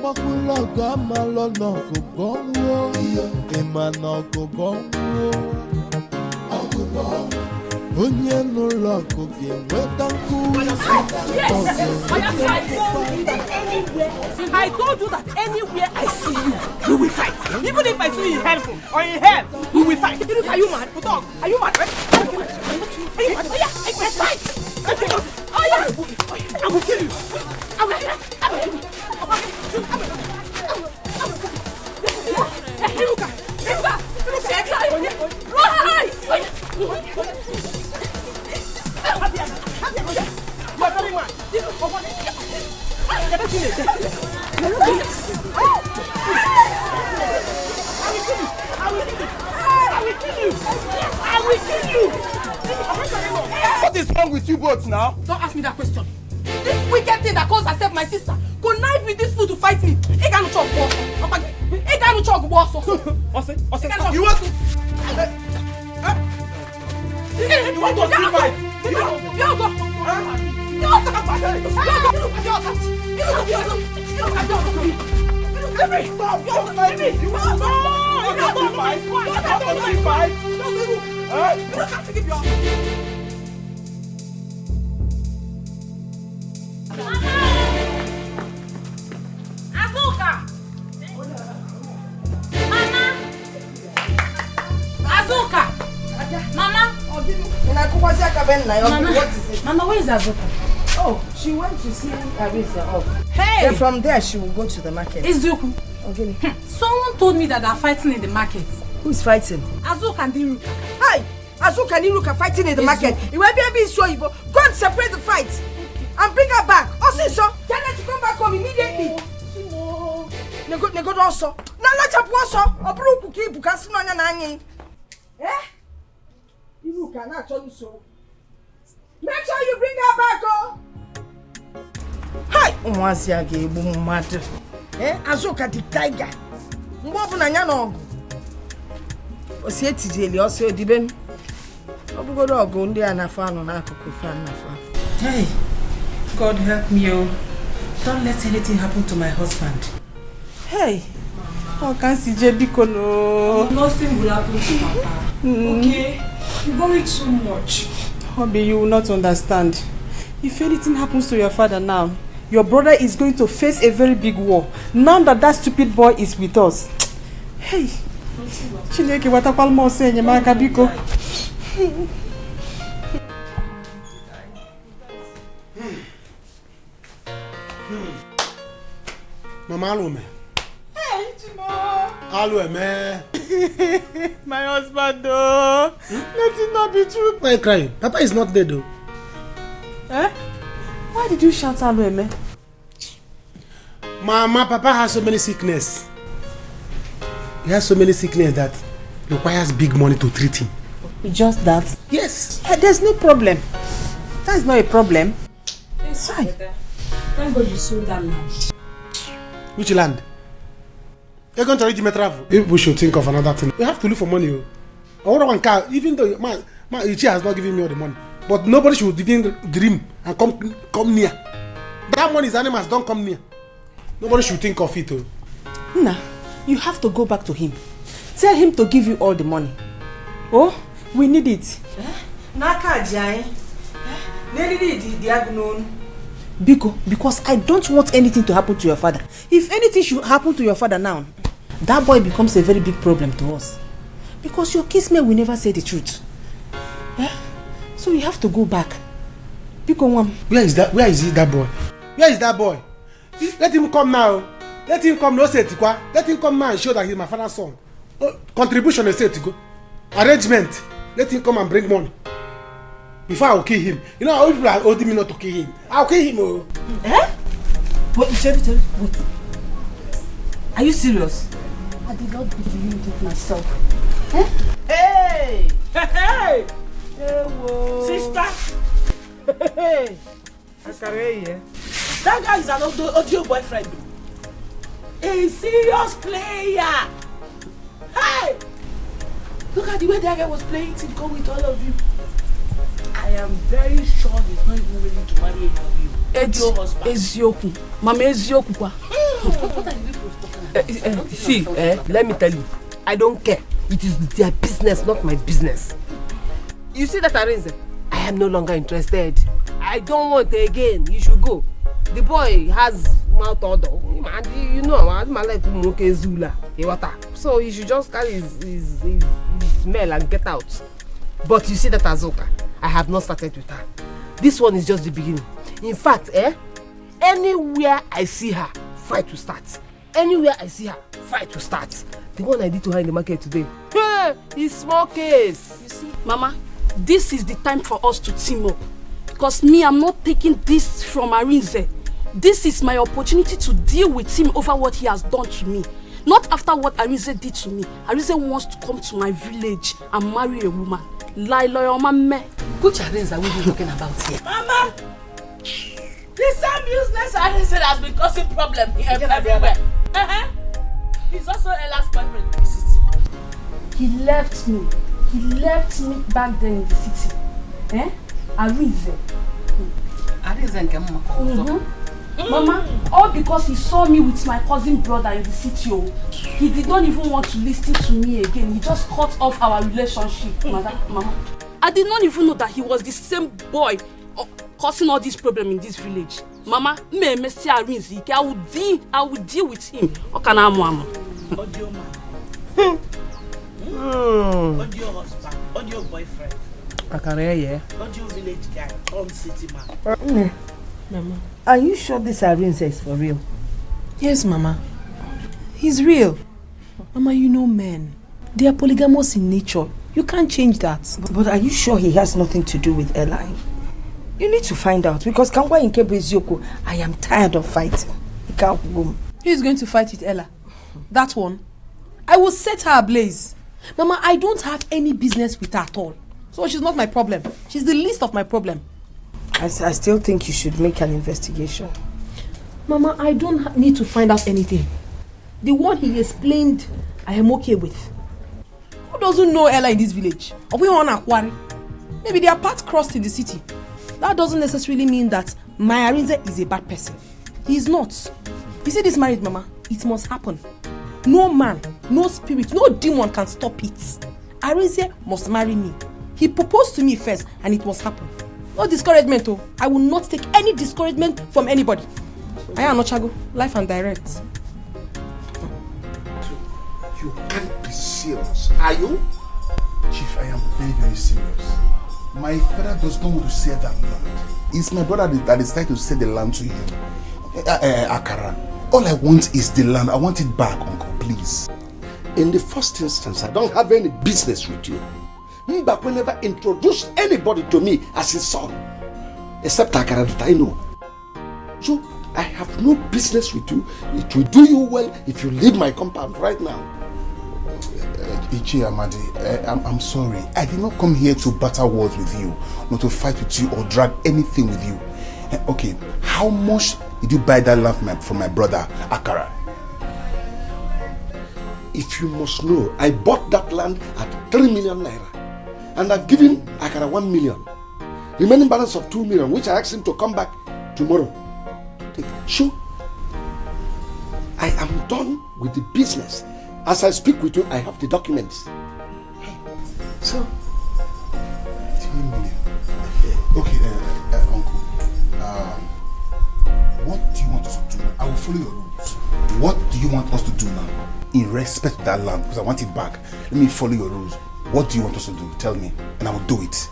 I told you that anywhere I see you, we will fight. Even if I see you in hell or in hell, we will fight. Are you mad? Are you mad? Are you mad? Oh yeah, I will fight. Oh yeah, I will kill you. I will kill you. I will kill you. What is wrong with you both now? Don't ask me that question. This wicked thing that calls herself my sister connive with this fool to fight me. He can't talk boss. He can't talk boss. You want to? You want to fight? Mama, where is Azuka? Oh, she went to see Arisa off. Hey! Then from there, she will go to the market. Izuku. Okay. Someone told me that they're fighting in the market. Who is fighting? Azuka and Iruka. Hi! Azuka and Iruka are fighting in the market. You will be sure you go and separate the fight and bring her back. Also, so tell her to come back home immediately. Nego also. Na la chapuoso. Obru kuki bukasi no anya na anyi. Iruka na tell you so. Make sure you bring her back, oh. Hi, Umwazia gave mad. Azuka the tiger. Mbobu na nya no. Osi etijeli osi odibem. Obugodo ogo ndi anafa no na akoko fa anafa. Hey, God help me, oh. Don't let anything happen to my husband. Hey, how can CJ Biko no? Nothing will happen to Papa. Okay, you worry too much. Hobby, you will not understand. If anything happens to your father now, your brother is going to face a very big war. Now that stupid boy is with us. Hey, Chineke watakwa mo se nyemaka biko. Mama Alume. Hey, Chimo. Alume. My husband, though. Let it not be true. Why are you crying? Papa is not dead, though. Eh? Why did you shout Alume? Mama, Papa has so many sickness. He has so many sickness that requires big money to treat him. Just that? Yes. There's no problem. That is not a problem. Yes, thank God you sold that land. Which land? You're going to reach travel. Maybe we should think of another thing. We have to look for money. I want one car, even though my Ichi has not given me all the money. But nobody should even dream and come near. That money is animals, don't come near. Nobody should think of it. Nah, you have to go back to him. Tell him to give you all the money. Oh, we need it. Because I don't want anything to happen to your father. If anything should happen to your father now, that boy becomes a very big problem to us. Because your kinsmen will never say the truth. So you have to go back. Where is that? Where is that boy? Where is that boy? Let him come now. Let him come. No say Etikwa. Let him come now and show that he's my father's son. Contribution is Etiko. Arrangement. Let him come and bring money. Before I'll kill him. You know how people are holding me not to kill him. I'll kill him. Oh. What? What? Are you serious? I did not believe it myself. Hey! Hey! Sister! Hey! That guy is an audio boyfriend. A serious player! Hey! Look at the way that guy was playing Etiko with all of you. I am very sure he's not even willing to marry any of you. Ezioku. Mama Ezioku kwa. See, let me tell you, I don't care. It is their business, not my business. You see that Arinze? I am no longer interested. I don't want again. You should go. The boy has mouth odor. You know, my life is Zula. So you should just carry his smell and get out. But you see that Azoka, I have not started with her. This one is just the beginning. In fact, anywhere I see her, fight to start. Anywhere I see her, fight to start. The one I did to her in the market today. Hey, it's small case. You see, Mama, this is the time for us to team up. Because me, I'm not taking this from Arinze. This is my opportunity to deal with him over what he has done to me. Not after what Arinze did to me. Arinze wants to come to my village and marry a woman. Lie, lawyer, mama. Which Arinze are we talking about here? Mama! This same useless Arinze has been causing problem here everywhere. He's also Ella's boyfriend in the city. He left me. He left me back then in the city. Arinze. Arinze and Mama. Mama, all because he saw me with my cousin brother in the city. He did not even want to listen to me again. He just cut off our relationship, Mama. I did not even know that he was the same boy causing all this problem in this village. Mama, I will deal with him. Audio man. Audio husband. Audio boyfriend. Audio village guy. City man. Mama, are you sure this Arinze is for real? Yes, Mama. He's real. Mama, you know men. They are polygamous in nature. You can't change that. But are you sure he has nothing to do with Ella? You need to find out because Kangwa in Kebezioko, I am tired of fighting. He can't go. Who's going to fight with Ella? That one? I will set her ablaze. Mama, I don't have any business with her at all. So she's not my problem. She's the least of my problem. I still think you should make an investigation. Mama, I don't need to find out anything. The one he explained, I am okay with. Who doesn't know Ella in this village? Are we on Aquari? Maybe their paths crossed in the city. That doesn't necessarily mean that my Arinze is a bad person. He is not. You see this marriage, Mama? It must happen. No man, no spirit, no demon can stop it. Arinze must marry me. He proposed to me first and it must happen. No discouragement, oh. I will not take any discouragement from anybody. I am not Chago. Life and direct. You can't be serious, are you? Chief, I am very, very serious. My father does not want to sell that land. It's my brother that is trying to sell the land to you. Akara, all I want is the land. I want it back, uncle, please. In the first instance, I don't have any business with you. Mbakwe never introduced anybody to me as his son, except Akara that I know. So I have no business with you. It will do you well if you leave my compound right now. Ichi Amadi, I'm sorry. I did not come here to batter words with you, not to fight with you or drag anything with you. Okay, how much did you buy that land from my brother Akara? If you must know, I bought that land at 3 million naira. And I've given Akara 1 million. Remaining balance of 2 million, which I asked him to come back tomorrow. So, I am done with the business. As I speak with you, I have the documents. So, 3 million. Okay, uncle. What do you want us to do? I will follow your rules. What do you want us to do now? In respect to that land, because I want it back. Let me follow your rules. What do you want us to do? Tell me, and I will do it.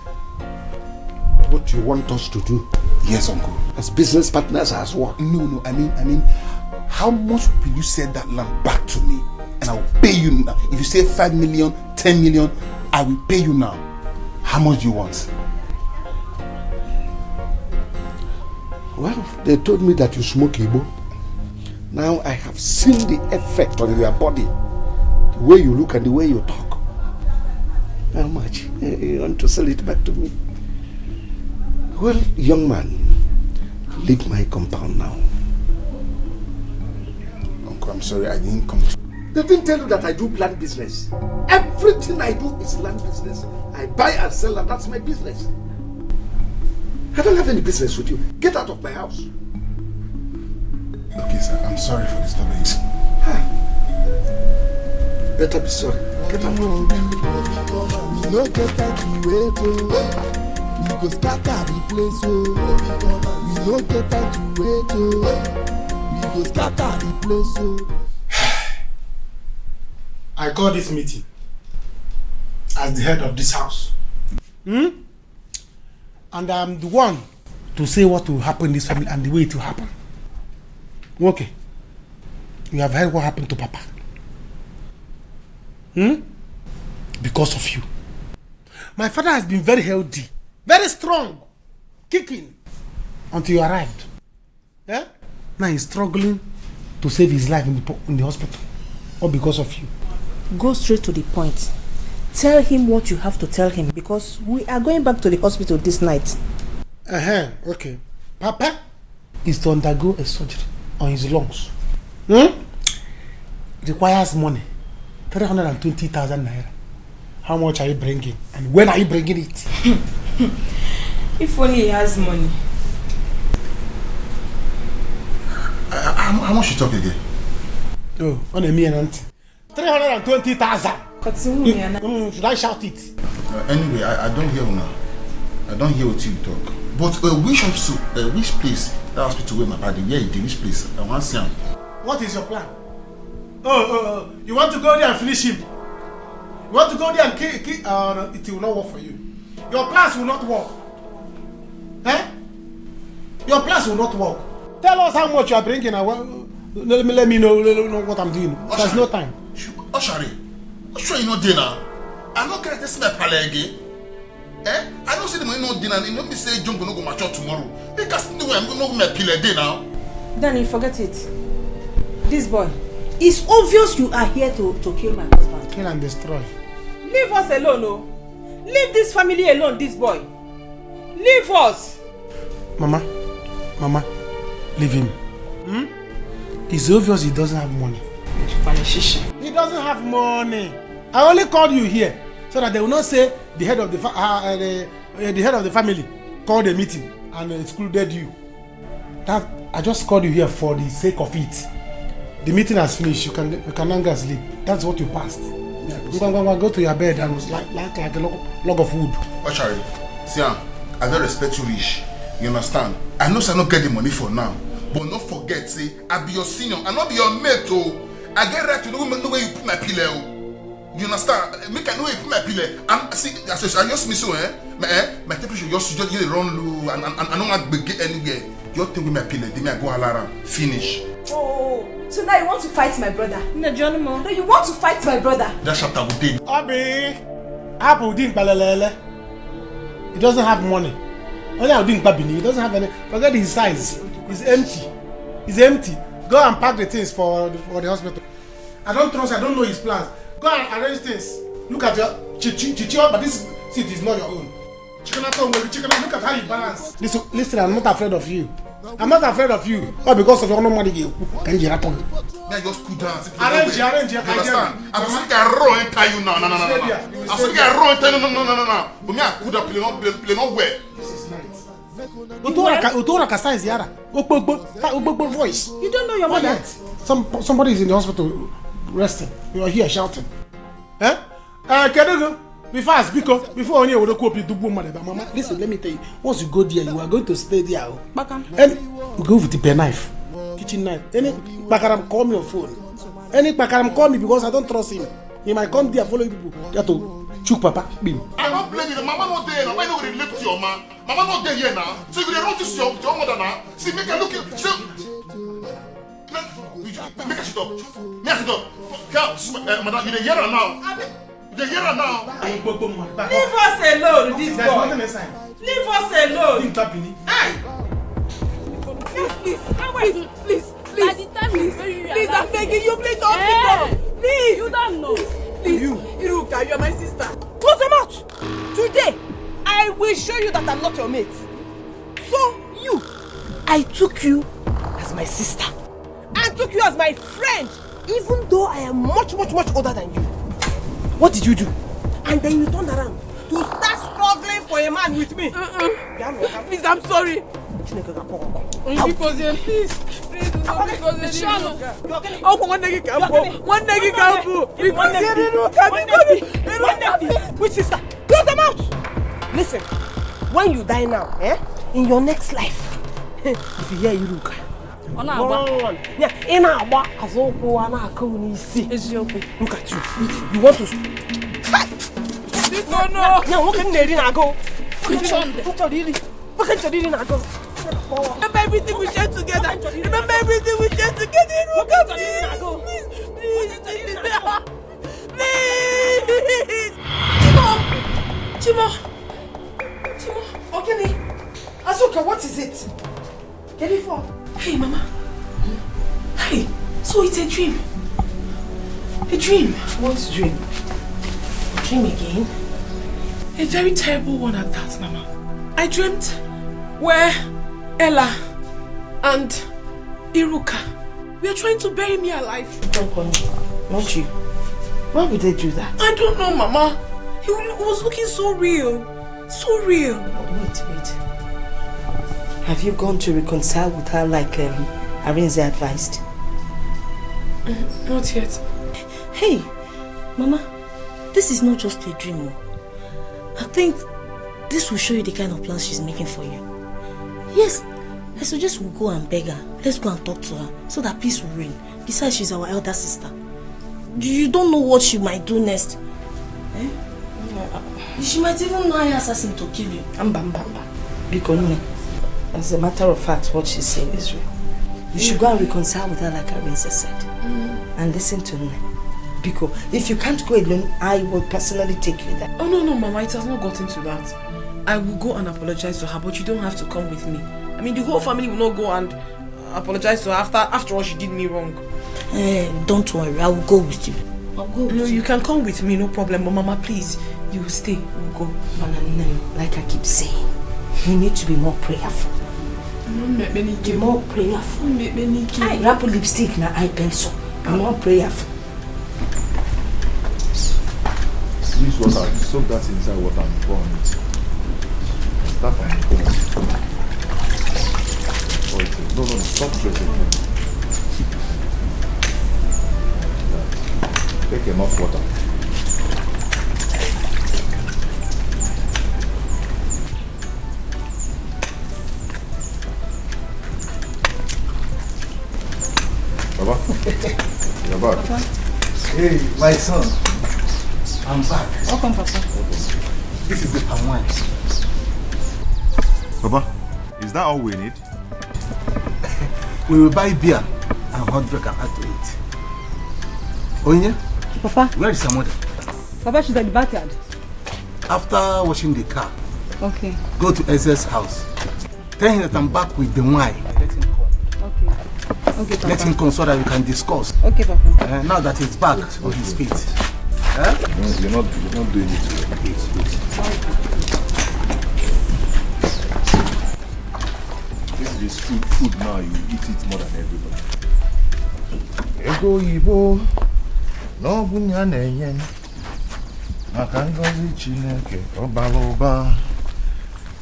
What do you want us to do? Yes, uncle. As business partners, as what? No. I mean, how much will you sell that land back to me? And I will pay you now. If you say 5 million, 10 million, I will pay you now. How much do you want? Well, they told me that you smoke Igbo. Now I have seen the effect on your body. The way you look and the way you talk. How much? You want to sell it back to me? Well, young man, leave my compound now. Uncle, I'm sorry, I didn't come to... They didn't tell you that I do land business. Everything I do is land business. I buy and sell and that's my business. I don't have any business with you. Get out of my house. Okay, sir. I'm sorry for disturbing you. Better be sorry. Get up. We no get time to wait, oh. We go scatter the place, oh. We no get time to wait, oh. We go scatter the place, oh. I call this meeting as the head of this house. And I'm the one to say what will happen in this family and the way it will happen. Okay. You have heard what happened to Papa. Because of you. My father has been very healthy, very strong, kicking until you arrived. Yeah? Now he's struggling to save his life in the hospital. All because of you. Go straight to the point. Tell him what you have to tell him because we are going back to the hospital this night. Okay. Papa is to undergo a surgery on his lungs. It requires money. 320,000 naira. How much are you bringing? And when are you bringing it? If only he has money. How much you talk again? Oh, on a mere auntie. 320,000. Should I shout it? Anyway, I don't hear now. I don't hear what you talk. But which place? That hospital where my body, which place? I want to see him. What is your plan? You want to go there and finish him? You want to go there and kill? No, it will not work for you. Your plans will not work. Your plans will not work. Tell us how much you are bringing and let me know what I'm doing. There's no time. Oshari, sure you know dinner. I don't get this my pale again. I don't see the money no dinner. You know me say John gonna go mature tomorrow. Because the way I'm gonna go my pile day now. Danny, forget it. This boy. It's obvious you are here to kill my husband. Kill and destroy. Leave us alone, oh. Leave this family alone, this boy. Leave us. Mama, leave him. It's obvious he doesn't have money. He doesn't have money. I only called you here so that they will not say the head of the head of the family called a meeting and excluded you. That I just called you here for the sake of it. The meeting has finished. You can now go sleep. That's what you passed. Go to your bed and like a log of wood. Oshari, see, I don't respect you, Rich. You understand? I know I not get the money for now, but don't forget, say I be your senior. I not be your mate, oh. I get right to know where you put my pillow. You understand? Make I know where you put my pillow. And see, I just miss you, my temperature just run low, and I don't want to get anywhere. You think with my pillow, then I go alarm. Finish. Oh, so now you want to fight my brother? No, you want to fight my brother? That's chapter we did. Abu didn't balelele. He doesn't have money. Only Abu didn't babini. He doesn't have any. Forget his size. He's empty. He's empty. Go and pack the things for the hospital. I don't trust. I don't know his plans. Go and arrange things. Look at your chichi, but this seat is not your own. Look at how you balance. Listen, I'm not afraid of you. I'm not afraid of you. All because of your no money. Can you happen? Now just cool down. Arrange. You understand? I'm saying I roll and tie you now. No. I'm saying I roll and tie you. No. But me I could have play no way. This is nice. Voice. You don't know your mother. Somebody is in the hospital resting. You are here shouting. Be fast because before only would go to mama. Listen, let me tell you. Once you go there, you are going to stay there. And you go with the pen knife, kitchen knife. Any bakaram call me on phone. Any bakaram call me because I don't trust him. He might come there follow people. You have to choke Papa. Bim. I don't blame you. Mama not there now. Why not relate to your man? Mama not there here now. So you can run to your mother now. See, make her look at. Make her shut up. Make her shut up. Madam, you hear her now. You hear her now. Leave us alone, this boy. Leave us alone. Please. Please, I'm begging you, please don't pick up. Please. You don't know. Please. Iruka, you are my sister. Close your mouth. Today, I will show you that I'm not your mate. So, I took you as my sister. I took you as my friend, even though I am much older than you. What did you do? And then you turned around to start struggling for a man with me. Please, I'm sorry. Please. Which sister? Close them out! Listen, when you die now, in your next life, if you hear Iruka, look at you. You want to no, what can they go? Remember everything we shared together. Remember everything we shared together. Please. Chimo. Okay. Asuka, what is it? Get it for? Hey, Mama. Hey, so it's a dream. A dream. What dream? Dream again? A very terrible one at that, Mama. I dreamt where Ella and Iruka were trying to bury me alive. Don't call me. Not you. Why would they do that? I don't know, Mama. He was looking so real. So real. Wait. Have you gone to reconcile with her like Arinze advised? Not yet. Hey, Mama, this is not just a dream. I think this will show you the kind of plans she's making for you. Yes, I suggest we go and beg her. Let's go and talk to her so that peace will reign. Besides, she's our elder sister. You don't know what she might do next. She might even hire assassin to kill you. Because as a matter of fact, what she's saying is real. You should go and reconcile with her like Arinze said. And listen to me. Because if you can't go alone, I will personally take you there. Oh, no, Mama, it has not gotten to that. I will go and apologize to her, but you don't have to come with me. I mean, the whole family will not go and apologize to her after all she did me wrong. Don't worry, I will go with you. I'll go with you. No, you can come with me, no problem. But Mama, please, you will stay. We'll go. Like I keep saying, you need to be more prayerful. Be more prayerful. I wrap lipstick na eye pencil. Be more prayerful. Use water, soak that inside water and pour on it. Start from the No, stop pressing. Take enough water. Baba, you're back. Hey, my son. I'm back. Welcome, Papa. This is the palm wine. Baba, is that all we need? We will buy beer and hot drink and add to it. Onya? Papa? Where is your mother? Papa, she's at the backyard. After washing the car, okay. Go to Eze's house. Tell him that I'm back with the wine. Let him come. Okay. Okay, Papa. Let him come so that we can discuss. Okay, Papa. Now that he's back on his feet. Huh? No, you're not doing it. Sorry. This is food now. You eat it more than everybody. Ego Igbo n'ọbụnya na-enye maka ngọzi Chineke ọbara ụba.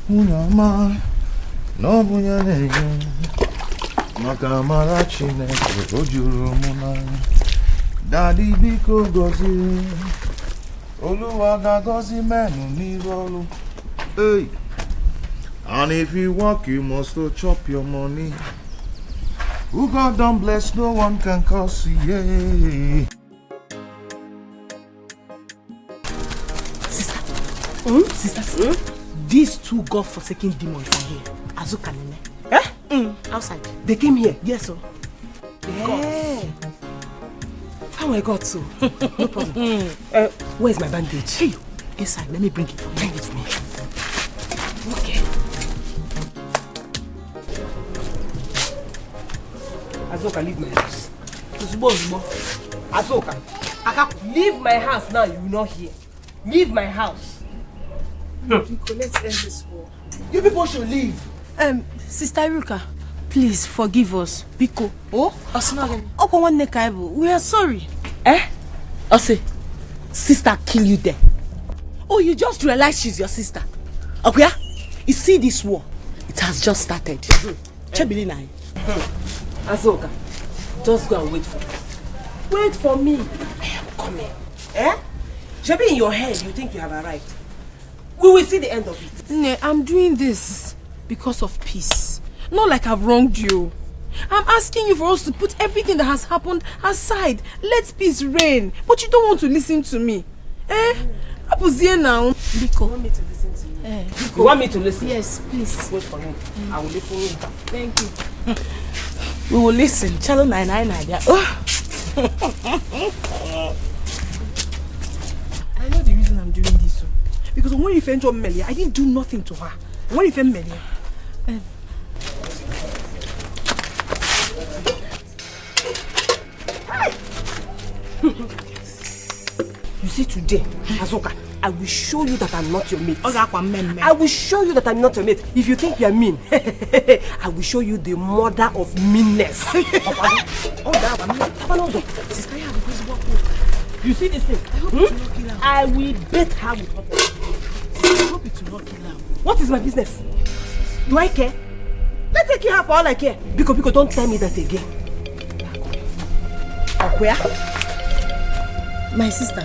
Nwunye ọma n'ọbụnya na-enye maka amara Chineke o juru mụ n'anya. Daddy biko gọzie Oluwa ga-agọzi menu n'iru ọrụ. Hey. And if you work, you must chop your money. Who God don't bless, no one can curse. Yeah. Sister, these two God-forsaken demons are here. Azuka and Nene. Outside. They came here. Yes, sir. Yeah. How I got so? No problem. Where's my bandage? Hey, inside. Let me bring it. Bring it to me. Okay. Azoka, leave my house. Azoka, leave my house now. You will not hear. Leave my house. Let's end this war. You people should leave. Sister Iruka, please forgive us. Biko. Oh, we are sorry. Ose, sister kill you there. Oh, you just realized she's your sister. Okay? You see this war? It has just started. Azoka, just go and wait for me. Wait for me. I am coming. Eh? Maybe in your head you think you have arrived. We will see the end of it. Ne, I'm doing this because of peace. Not like I've wronged you. I'm asking you for us to put everything that has happened aside. Let peace reign. But you don't want to listen to me. Eh? What's here now? Biko. You want me to listen to you? You want me to listen? Yes, please. Wait for me. I will listen to you. Thank you. We will listen. Channel 999. I know the reason I'm doing this. Because when you found Melia, I didn't do nothing to her. When you found Melia, you see today, Azoka, I will show you that I'm not your mate. I will show you that I'm not your mate. If you think you are mean, I will show you the mother of meanness. Sister, you see this thing? I will bet her with her. I hope it will not kill her. What is my business? Do I care? Let's take you her for all I care. Biko, don't tell me that again. Where? My sister,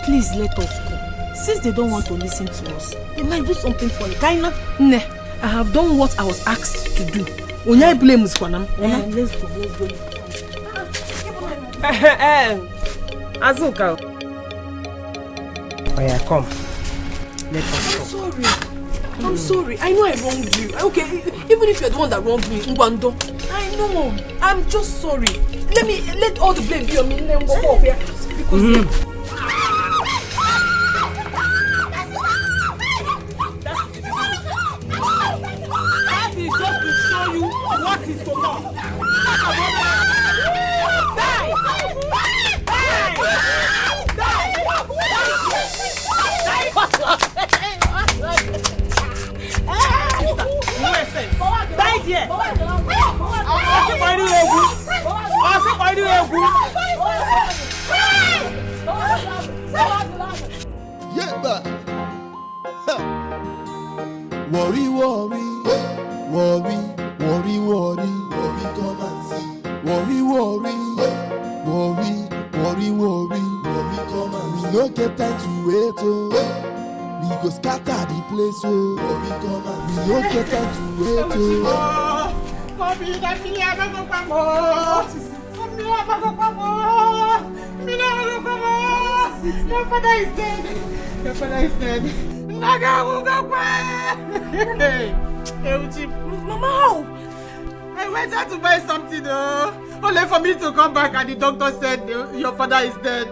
please let us go. Since they don't want to listen to us, they might do something for you. Kinda? Ne, I have done what I was asked to do. Onya blame us for them. Let's go. Azuka. Oh yeah, come. Let us go. I'm sorry. I know I wronged you. Okay, even if you're the one that wronged me, Ngwando. I know. I'm just sorry. Let all the blame be on me. Let me go up here. Because that is just to show you what is to come. Worry, come and see. Worry, come and see. We no get time to wait, oh. We go scatter the place, oh. Worry, come and see. We no get time to wait, oh. Your father is dead. Naga will go away. Mama, how? I went out to buy something, only for me to come back and the doctor said your father is dead.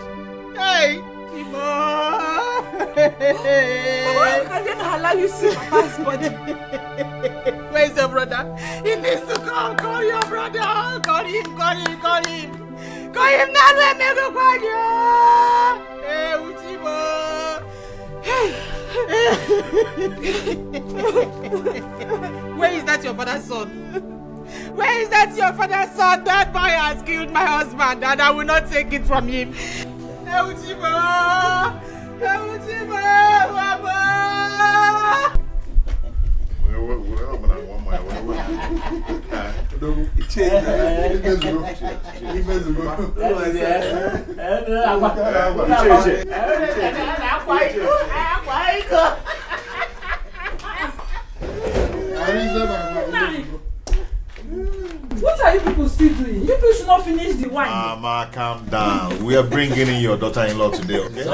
Hey, Timo. Mama, I didn't allow you to see Papa's body. Where is your brother? He needs to come. Call your brother. Call him. Call him now. Let me go call you. Hey, Uchimo. Where is that your father's son? Where is that your father's son? That boy has killed my husband and I will not take it from him. Uchimo! Mama! What are you people still doing? You people should not finish the wine. Mama, calm down. We are bringing in your daughter-in-law today, okay?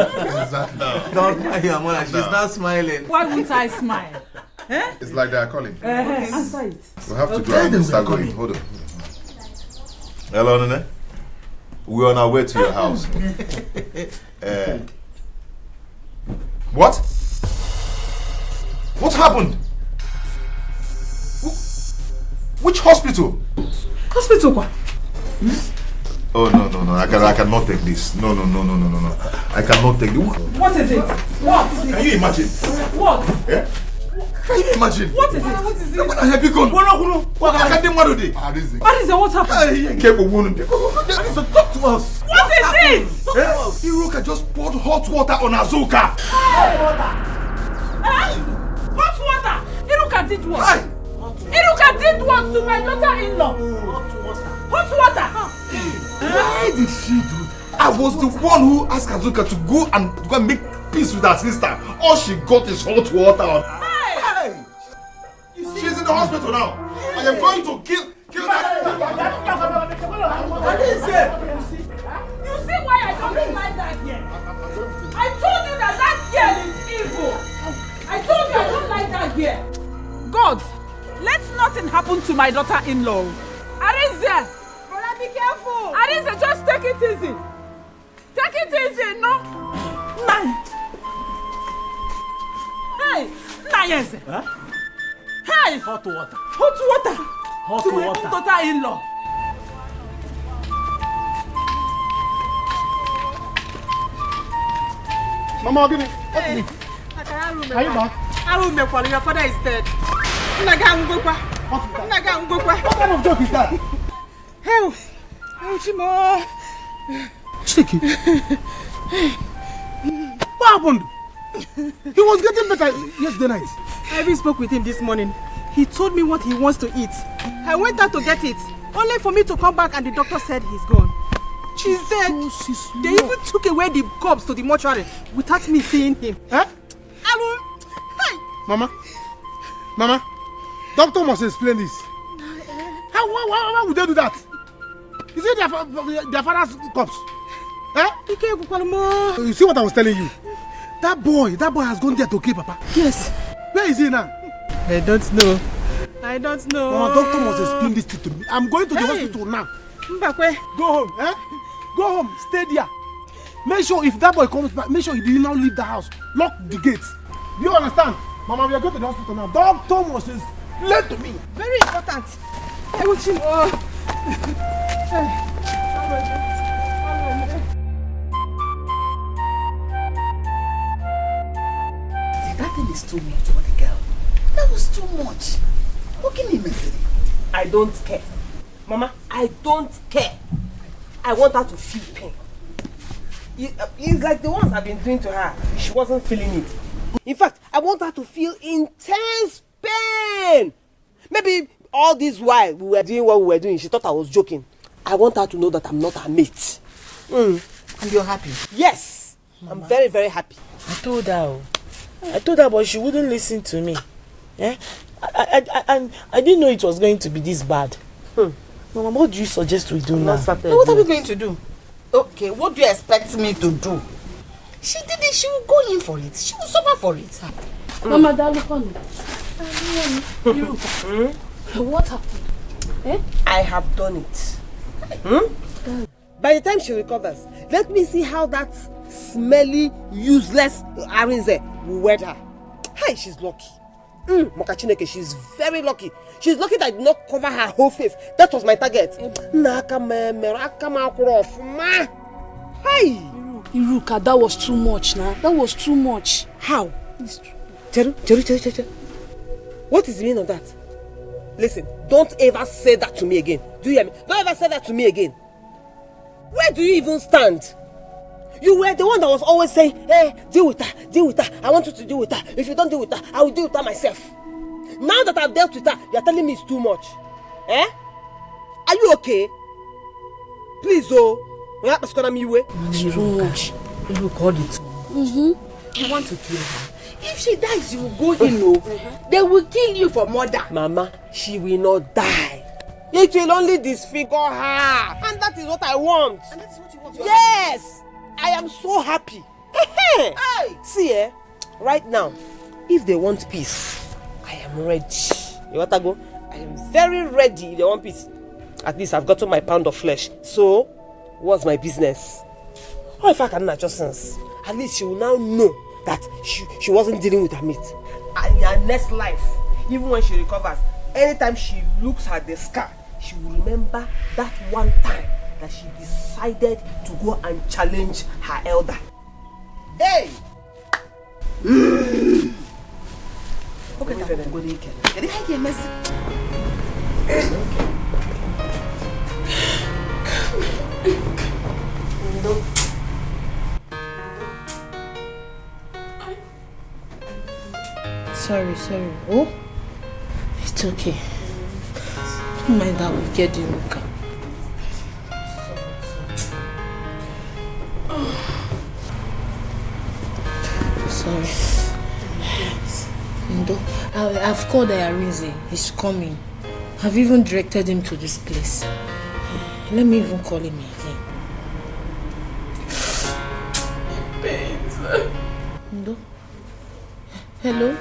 Don't mind your mother. She's not smiling. Why won't I smile? Eh? It's like they are calling. Answer it. We have to go and start going. Hold on. Hello, Nene. We're on our way to your house. What? What happened? Which hospital? Hospital what? Oh no, I cannot take this. No. I cannot take this. What is it? What? Can you imagine? What? Yeah? Can you imagine? What is it? What is it? What is it? What happened? Talk to us. What is it? Iruka just poured hot water on Azuka. Hot water? Iruka did what? Iruka did what to my daughter-in-law? Hot water! Why did she do that? I was the one who asked Azuka to go and make peace with her sister. All she got is hot water. Hey! She's in the hospital now. I am going to kill that. You see why I don't like that girl? I told you that girl is evil. I told you I don't like that girl. God, let nothing happen to my daughter-in-law. Arinze! Brother, be careful! Arinze, just take it easy. Take it easy, no? Hey! Nayense! Huh? Hey! Hot water. Hot water! Hot to water. My daughter-in-law. Mama, give me. Help me. Are you back? Your father is dead. What kind of joke is that? Hell! Chimo! Chiki. What happened? He was getting better yesterday night. I even spoke with him this morning. He told me what he wants to eat. I went out to get it, only for me to come back and the doctor said he's gone. She's dead. They even took away the corpse to the mortuary without me seeing him. Huh? Mama, doctor must explain this. Why would they do that? Is it their father's corpse? Eh? You see what I was telling you? That boy has gone there to kill Papa. Yes. Where is he now? I don't know. Mama, doctor must explain this to me. I'm going to the hospital now. Go home, eh? Go home, stay there. Make sure if that boy comes back, make sure he did not leave the house. Lock the gates. You understand? Mama, we are going to the hospital now. Doctor must explain to me. Very important. I want you. That thing is too much for the girl. That was too much. What can you mess? I don't care. Mama, I don't care. I want her to feel pain. It's like the ones I've been doing to her. She wasn't feeling it. In fact, I want her to feel intense pain. Maybe all this while we were doing what we were doing, she thought I was joking. I want her to know that I'm not her mate. And you're happy? Yes. Mama. I'm very, very happy. I told her, but she wouldn't listen to me. Eh? I didn't know it was going to be this bad. Mama, what do you suggest we do now? What are we going to do? Okay, what do you expect me to do? She did it, she will go in for it. She will suffer for it. Mama, what happened? Eh? I have done it. By the time she recovers, let me see how that smelly, useless Arinze will wed her. Hey, she's lucky. Mokachineke, she's very lucky. She's lucky that I did not cover her whole face. That was my target. Hey! Iruka, that was too much now. That was too much. How? Cheru. What is the meaning of that? Listen, don't ever say that to me again. Do you hear me? Don't ever say that to me again. Where do you even stand? You were the one that was always saying, hey, deal with her. I want you to deal with her. If you don't deal with her, I will deal with her myself. Now that I've dealt with her, you're telling me it's too much. Eh? Are you okay? Please, oh. It's too much. You call it. You want to kill her. If she dies, you will go in. They will kill you for murder. Mama, she will not die. It will only disfigure her. And that is what I want. And that is what you want. Yes! I am so happy. Hey! See, right now, if they want peace, I am ready. You want to go? I am very ready if they want peace. At least I've gotten my pound of flesh. So, what's my business? Or if I can just sense, at least she will now know that she wasn't dealing with her mate. And in her next life, even when she recovers, anytime she looks at the scar, she will remember that one time that she decided to go and challenge her elder. Hey! Okay, go Sorry. Oh? It's okay. Don't mind that, we'll get the Luca. sorry. Ndo, I've called Ayarinze. He's coming. I've even directed him to this place. Let me even call him again. Ndo? Hello?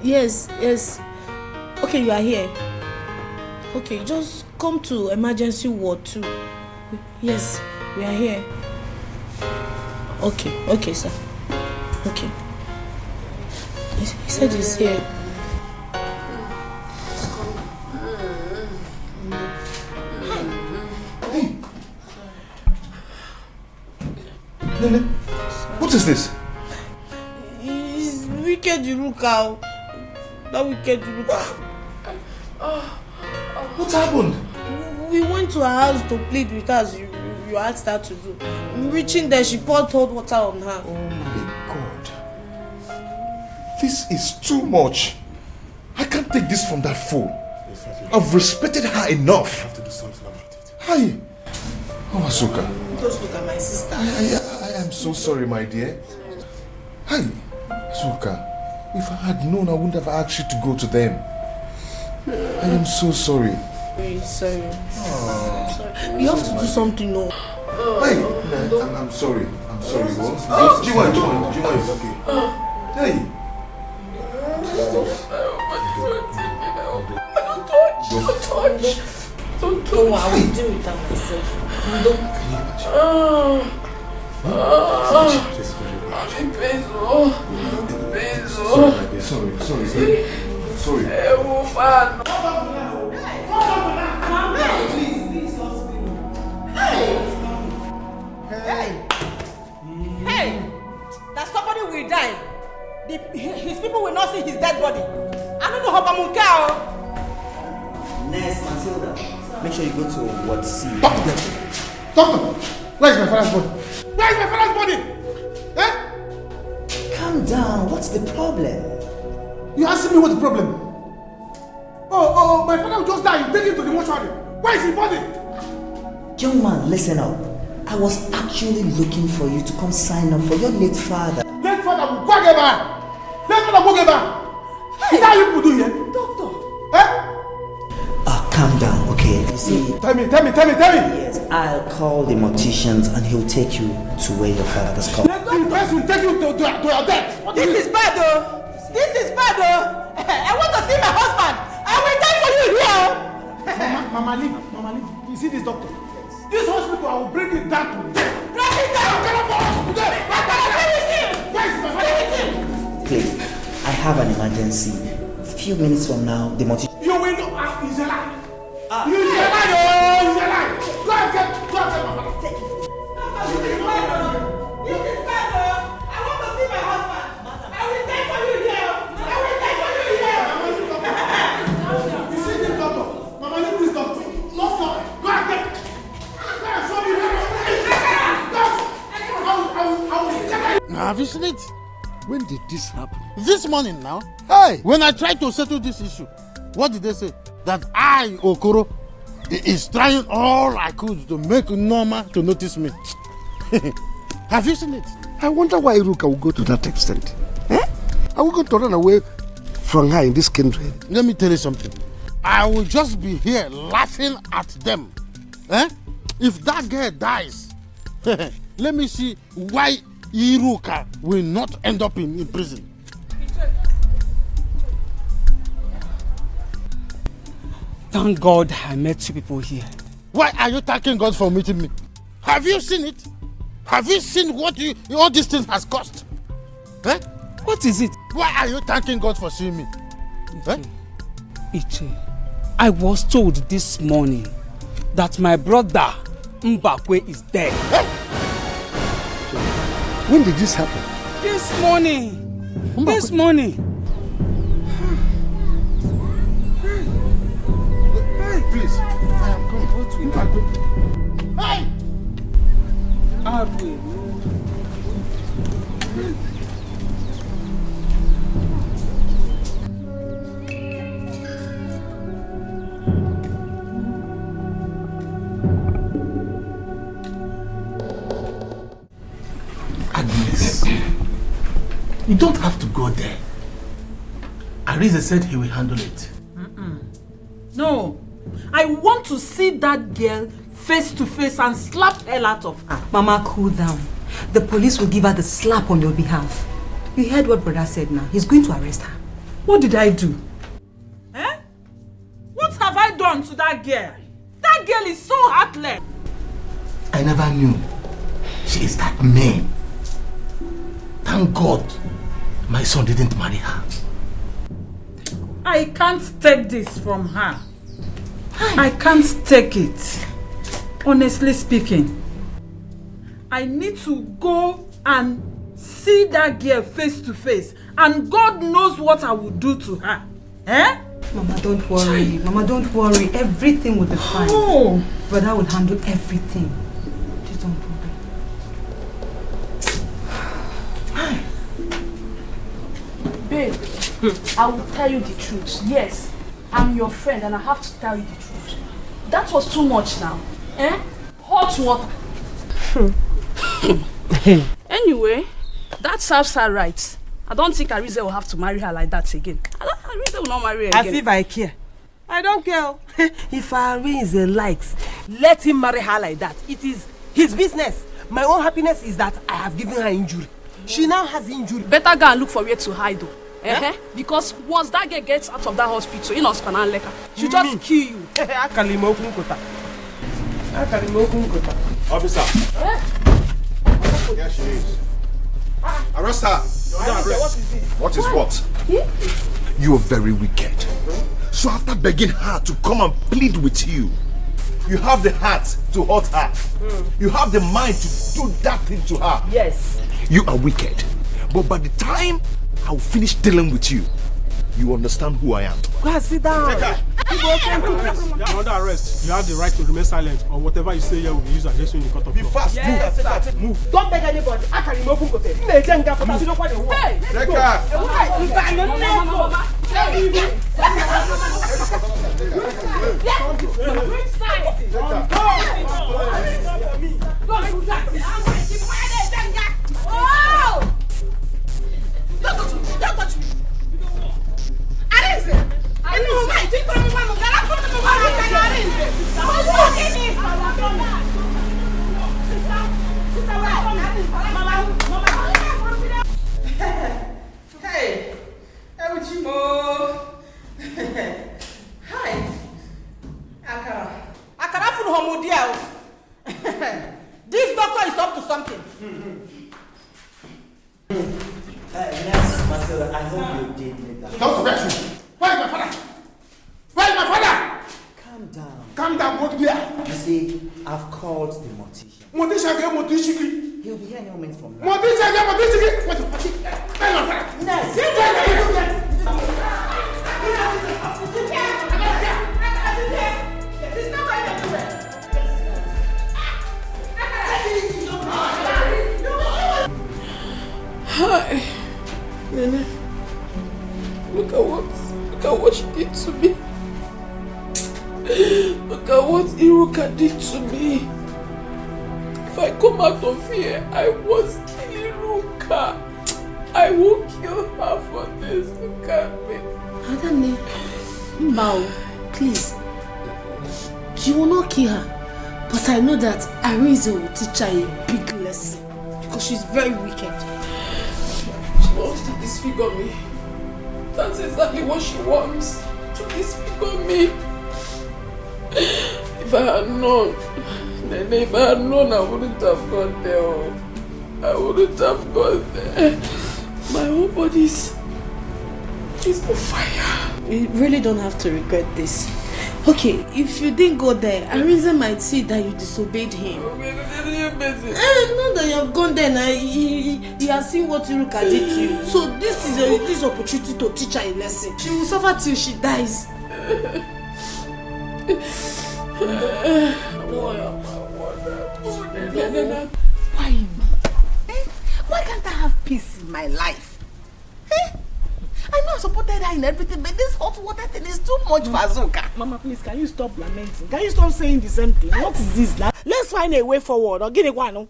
Yes. Okay, you are here. Okay, just come to emergency ward 2. Yes, we are here. Okay, sir. Okay. He said he's here. Nene, what is this? It's wicked Iruka. That wicked Iruka. What happened? We went to her house to plead with her as you asked her to do. Reaching there, she poured hot water on her. Oh my God. This is too much. I can't take this from that fool. I've respected her enough. I have to do something about it. Hi. Oh, Asuka. Just look at my sister. I am so sorry, my dear. Hi. Asuka. If I had known, I wouldn't have asked you to go to them. I am so sorry. Very sorry. I'm sorry. You have to do something, no. Hey, I'm sorry. I'm sorry. Jiwa is okay. Hey. Don't touch. Don't. I will deal with that myself. Don't. Sorry. Hey! That somebody will die. His people will not see his dead body. I don't know how I'm going. Nurse Matilda, make sure you go to Ward C. Doctor, where is my father's body? Where is my father's body? Eh? Calm down. What's the problem? You asking me what's the problem? Oh, my father just died. Take him to the mortuary. Where is his body? Young man, listen up. I was actually looking for you to come sign up for your late father. Late father will go get back. Late father will go get back. Is that what you do here? Doctor. Eh? Calm down, okay? You see... Tell me. Yes, I'll call the morticians and he'll take you to where your father's called. Let the person take you to your death. This is bad, though. I want to see my husband. I will die for you here. Mama, leave. You see this doctor? This hospital, I will bring it down to death. Bring it down. Please, I have an emergency. A few minutes from now, the mortician... You will know. He's alive. He's alive. Go and get my father. This is bad, though. I want to see my husband. I will die for you here. You see this doctor? Mama, leave this doctor. No, stop. Go and get. Now, have you seen it? When did this happen? This morning now. Hey! When I tried to settle this issue, what did they say? That I, Okoro, is trying all I could to make Norma to notice me. Have you seen it? I wonder why Iruka will go to that extent. Eh? Are we going to run away from her in this country? Let me tell you something. I will just be here laughing at them. Eh? If that girl dies, let me see why Iruka will not end up in prison. Thank God I met 2 people here. Why are you thanking God for meeting me? Have you seen it? Have you seen what all these things has cost? Eh? What is it? Why are you thanking God for seeing me? Iche, I was told this morning that my brother Mbakwe is dead. When did this happen? This morning. This morning. Hey, please. I am coming. What will happen? Hey! You don't have to go there. Arize said he will handle it. No. I want to see that girl face to face and slap hell out of her. Mama, cool down. The police will give her the slap on your behalf. You heard what brother said now. He's going to arrest her. What did I do? Eh? What have I done to that girl? That girl is so heartless. I never knew she is that mean. Thank God my son didn't marry her. I can't take this from her. I can't take it. Honestly speaking. I need to go and see that girl face to face. And God knows what I will do to her. Eh? Mama, don't worry. Mama, don't worry. Everything will be fine. Oh. Brother will handle everything. Just don't worry. Babe, I will tell you the truth. Yes, I'm your friend and I have to tell you the truth. That was too much now. Eh? Hot water. Anyway, that serves her right. I don't think Arize will have to marry her like that again. Arize will not marry her again. As if I care. I don't care. If Arize likes, let him marry her like that. It is his business. My own happiness is that I have given her injury. She now has injury. Better go and look for where to hide though. Because once that girl gets out of that hospital, you know, she'll just kill you. Officer. Here she is. Arrest her. What is what? You are very wicked. So after begging her to come and plead with you, you have the heart to hurt her. You have the mind to do that thing to her. Yes. You are wicked. But by the time I'll finish dealing with you, you understand who I am. Go and sit down. You are under arrest. You have the right to remain silent, or whatever you say here will be used against you in the court of law. Be fast. Yes. Move. Don't beg anybody. I can remove him. Hey, take her. Don't touch me. Arize. Hey, Ebuchimo. Hi. Akara from Homodia. This doctor is up to something. Yes, Marcelo, I hope you did make that. Don't correct me. Where is my father? Where is my father? Calm down. Calm down, go there. You see, I've called the mortician. Mortician. He'll be here any moment from now. Mortician. What's the fuck? Where is my father? Yes. Hi, Nene. Look at what she did to me. Look at what Iruka did to me. If I come out of here, I was killing Iruka. I won't kill her for this. Look at me. Adane, Mbao, please. You will not kill her. But I know that Arize will teach her a big lesson. Because she's very wicked. She wants to disfigure me. That's exactly what she wants. To disfigure me. If I had known, I wouldn't have gone there. I wouldn't have gone there. My whole body is on fire. You really don't have to regret this. Okay, if you didn't go there, Arize might see that you disobeyed him. Now that you have gone there, now he has seen what Iruka did to you. So this is this opportunity to teach her a lesson. She will suffer till she dies. Why me? Why can't I have peace in my life? I know I supported her in everything, but this hot water thing is too much for Azuka. Mama, please, can you stop lamenting? Can you stop saying the same thing? What is this? Let's find a way forward. Or get it one.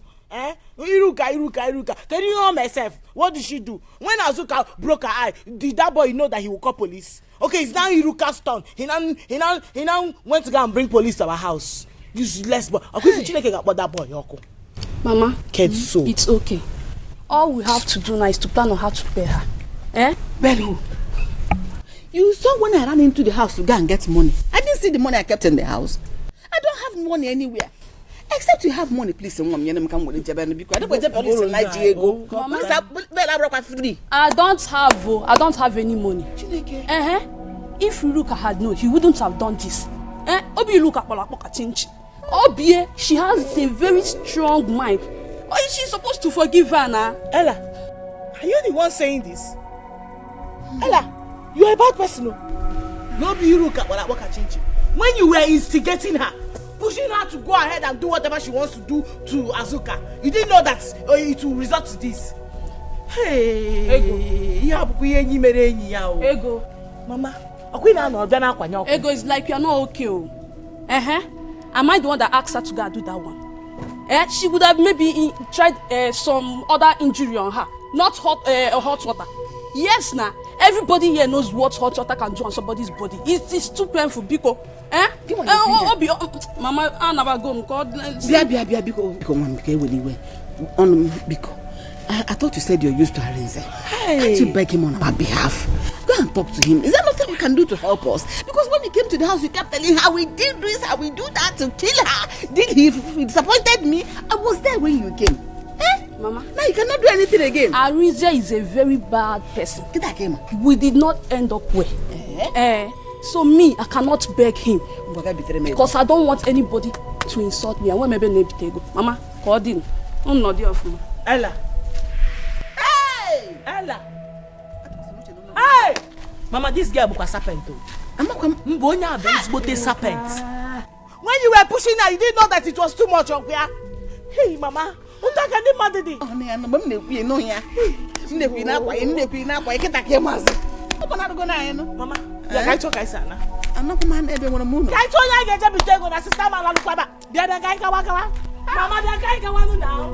Iruka. Can you know myself? What did she do? When Azuka broke her eye, did that boy know that he will call police? Okay, it's now Iruka's turn. He now went to go and bring police to our house. Useless boy. About that boy, Yoko. Mama, so. It's okay. All we have to do now is to plan on how to pay her. Well, who? You saw when I ran into the house to go and get money. I didn't see the money I kept in the house. I don't have money anywhere. Except you have money, please. I don't have any money. If Iruka had known, he wouldn't have done this. Obie, she has a very strong mind. Why is she supposed to forgive her now? Ella, are you the one saying this? Ella, you are a bad person. No be Iruka when you were instigating her, pushing her to go ahead and do whatever she wants to do to Azuka, you didn't know that it will result to this. Hey, Ego. Mama, Ego is like you're not okay. Am I the one that asked her to go and do that one? She would have maybe tried some other injury on her, not hot water. Yes, now everybody here knows what hot water can do on somebody's body. It is too painful, Biko. Mama, I never go. I thought you said you're used to Arinze. Can't you beg him on our behalf? Go and talk to him. Is there nothing we can do to help us? Because when he came to the house, you kept telling how we did this, how we do that to kill her. Did he disappointed me? I was there when you came. Mama, now you cannot do anything again. Arinze is a very bad person. We did not end up well. So me, I cannot beg him because I don't want anybody to insult me. I want maybe Nebitego. Mama, call in. I'm not there for me. Ella. Hey! Ella. Hey! Mama, this girl is a serpent. Mbonya is a serpent. When you were pushing her, you didn't know that it was too much. Hey, Mama. Mama, I talk I sana. Another man ever want to move. I told you I get to take on a sister man and Kwaba. The other guy Kawaka. Mama, the guy Kawan now.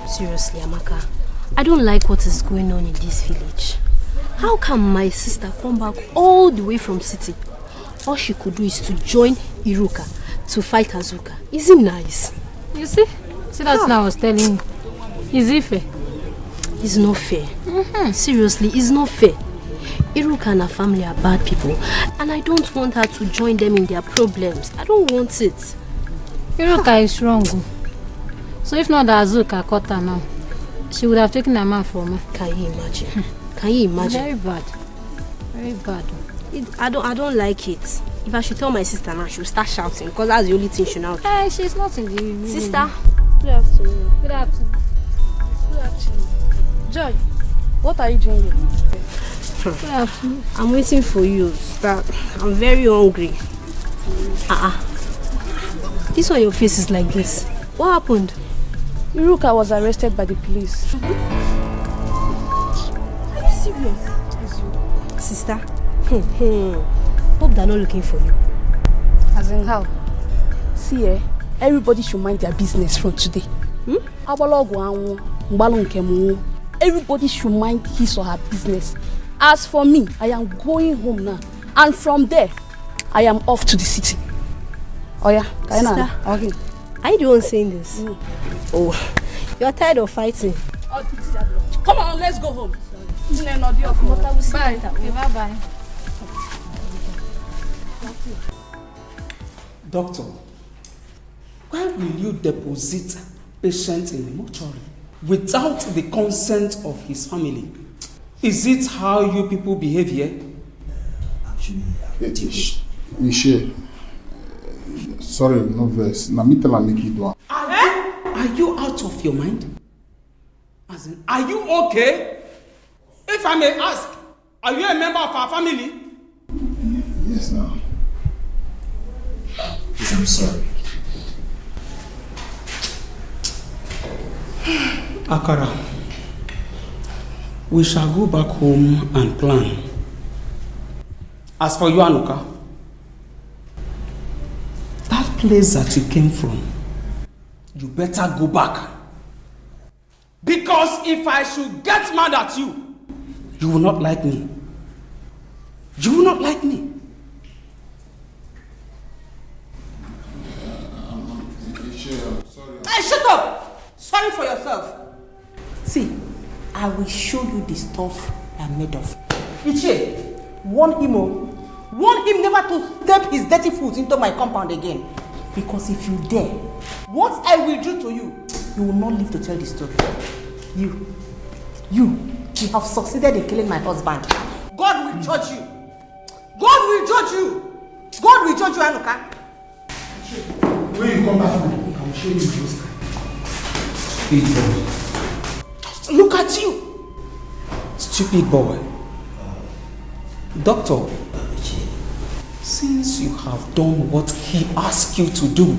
Seriously, Amaka, I don't like what is going on in this village. How can my sister come back all the way from city? All she could do is to join Iruka to fight Azuka. Is it nice? You see? See, that's what I was telling you. Is it fair? It's not fair. Seriously, it's not fair. Iruka and her family are bad people, and I don't want her to join them in their problems. I don't want it. Iruka is wrong. So if not that Azuka caught her now, she would have taken a man from her. Can you imagine? Can you imagine? Very bad. Very bad. I don't like it. If I should tell my sister now, she'll start shouting because that's the only thing she knows. Hey, she's not in the room. Sister. Good afternoon. Good afternoon. Good afternoon. Joy, what are you doing here? Good afternoon. I'm waiting for you, sister. I'm very hungry. This one your face is like this. What happened? Iruka was arrested by the police. Are you serious? Sister? Hope they're not looking for you. As in how? See, everybody should mind their business from today. Everybody should mind his or her business. As for me, I am going home now. And from there, I am off to the city. Oh yeah, sister, okay. Are you the one saying this? Oh, you're tired of fighting. Come on, let's go home. Bye. Okay, bye-bye. Doctor, why will you deposit patient in the mortuary without the consent of his family? Is it how you people behave here? Ishe, sorry, no verse. Na me tell her make it do. Are you out of your mind? As in, are you okay? If I may ask, are you a member of our family? Yes, now. I'm sorry. Akara, we shall go back home and plan. As for you, Anuka, that place that you came from, you better go back. Because if I should get mad at you, you will not like me. You will not like me. Hey, shut up! Sorry for yourself. See, I will show you the stuff I'm made of. Ichie, warn him. Warn him never to step his dirty foot into my compound again. Because if you dare, what I will do to you, you will not live to tell the story. You have succeeded in killing my husband. God will judge you. God will judge you. God will judge you, Anuka. When you come back, I will show you this time. Stupid boy. Look at you. Stupid boy. Doctor, since you have done what he asked you to do,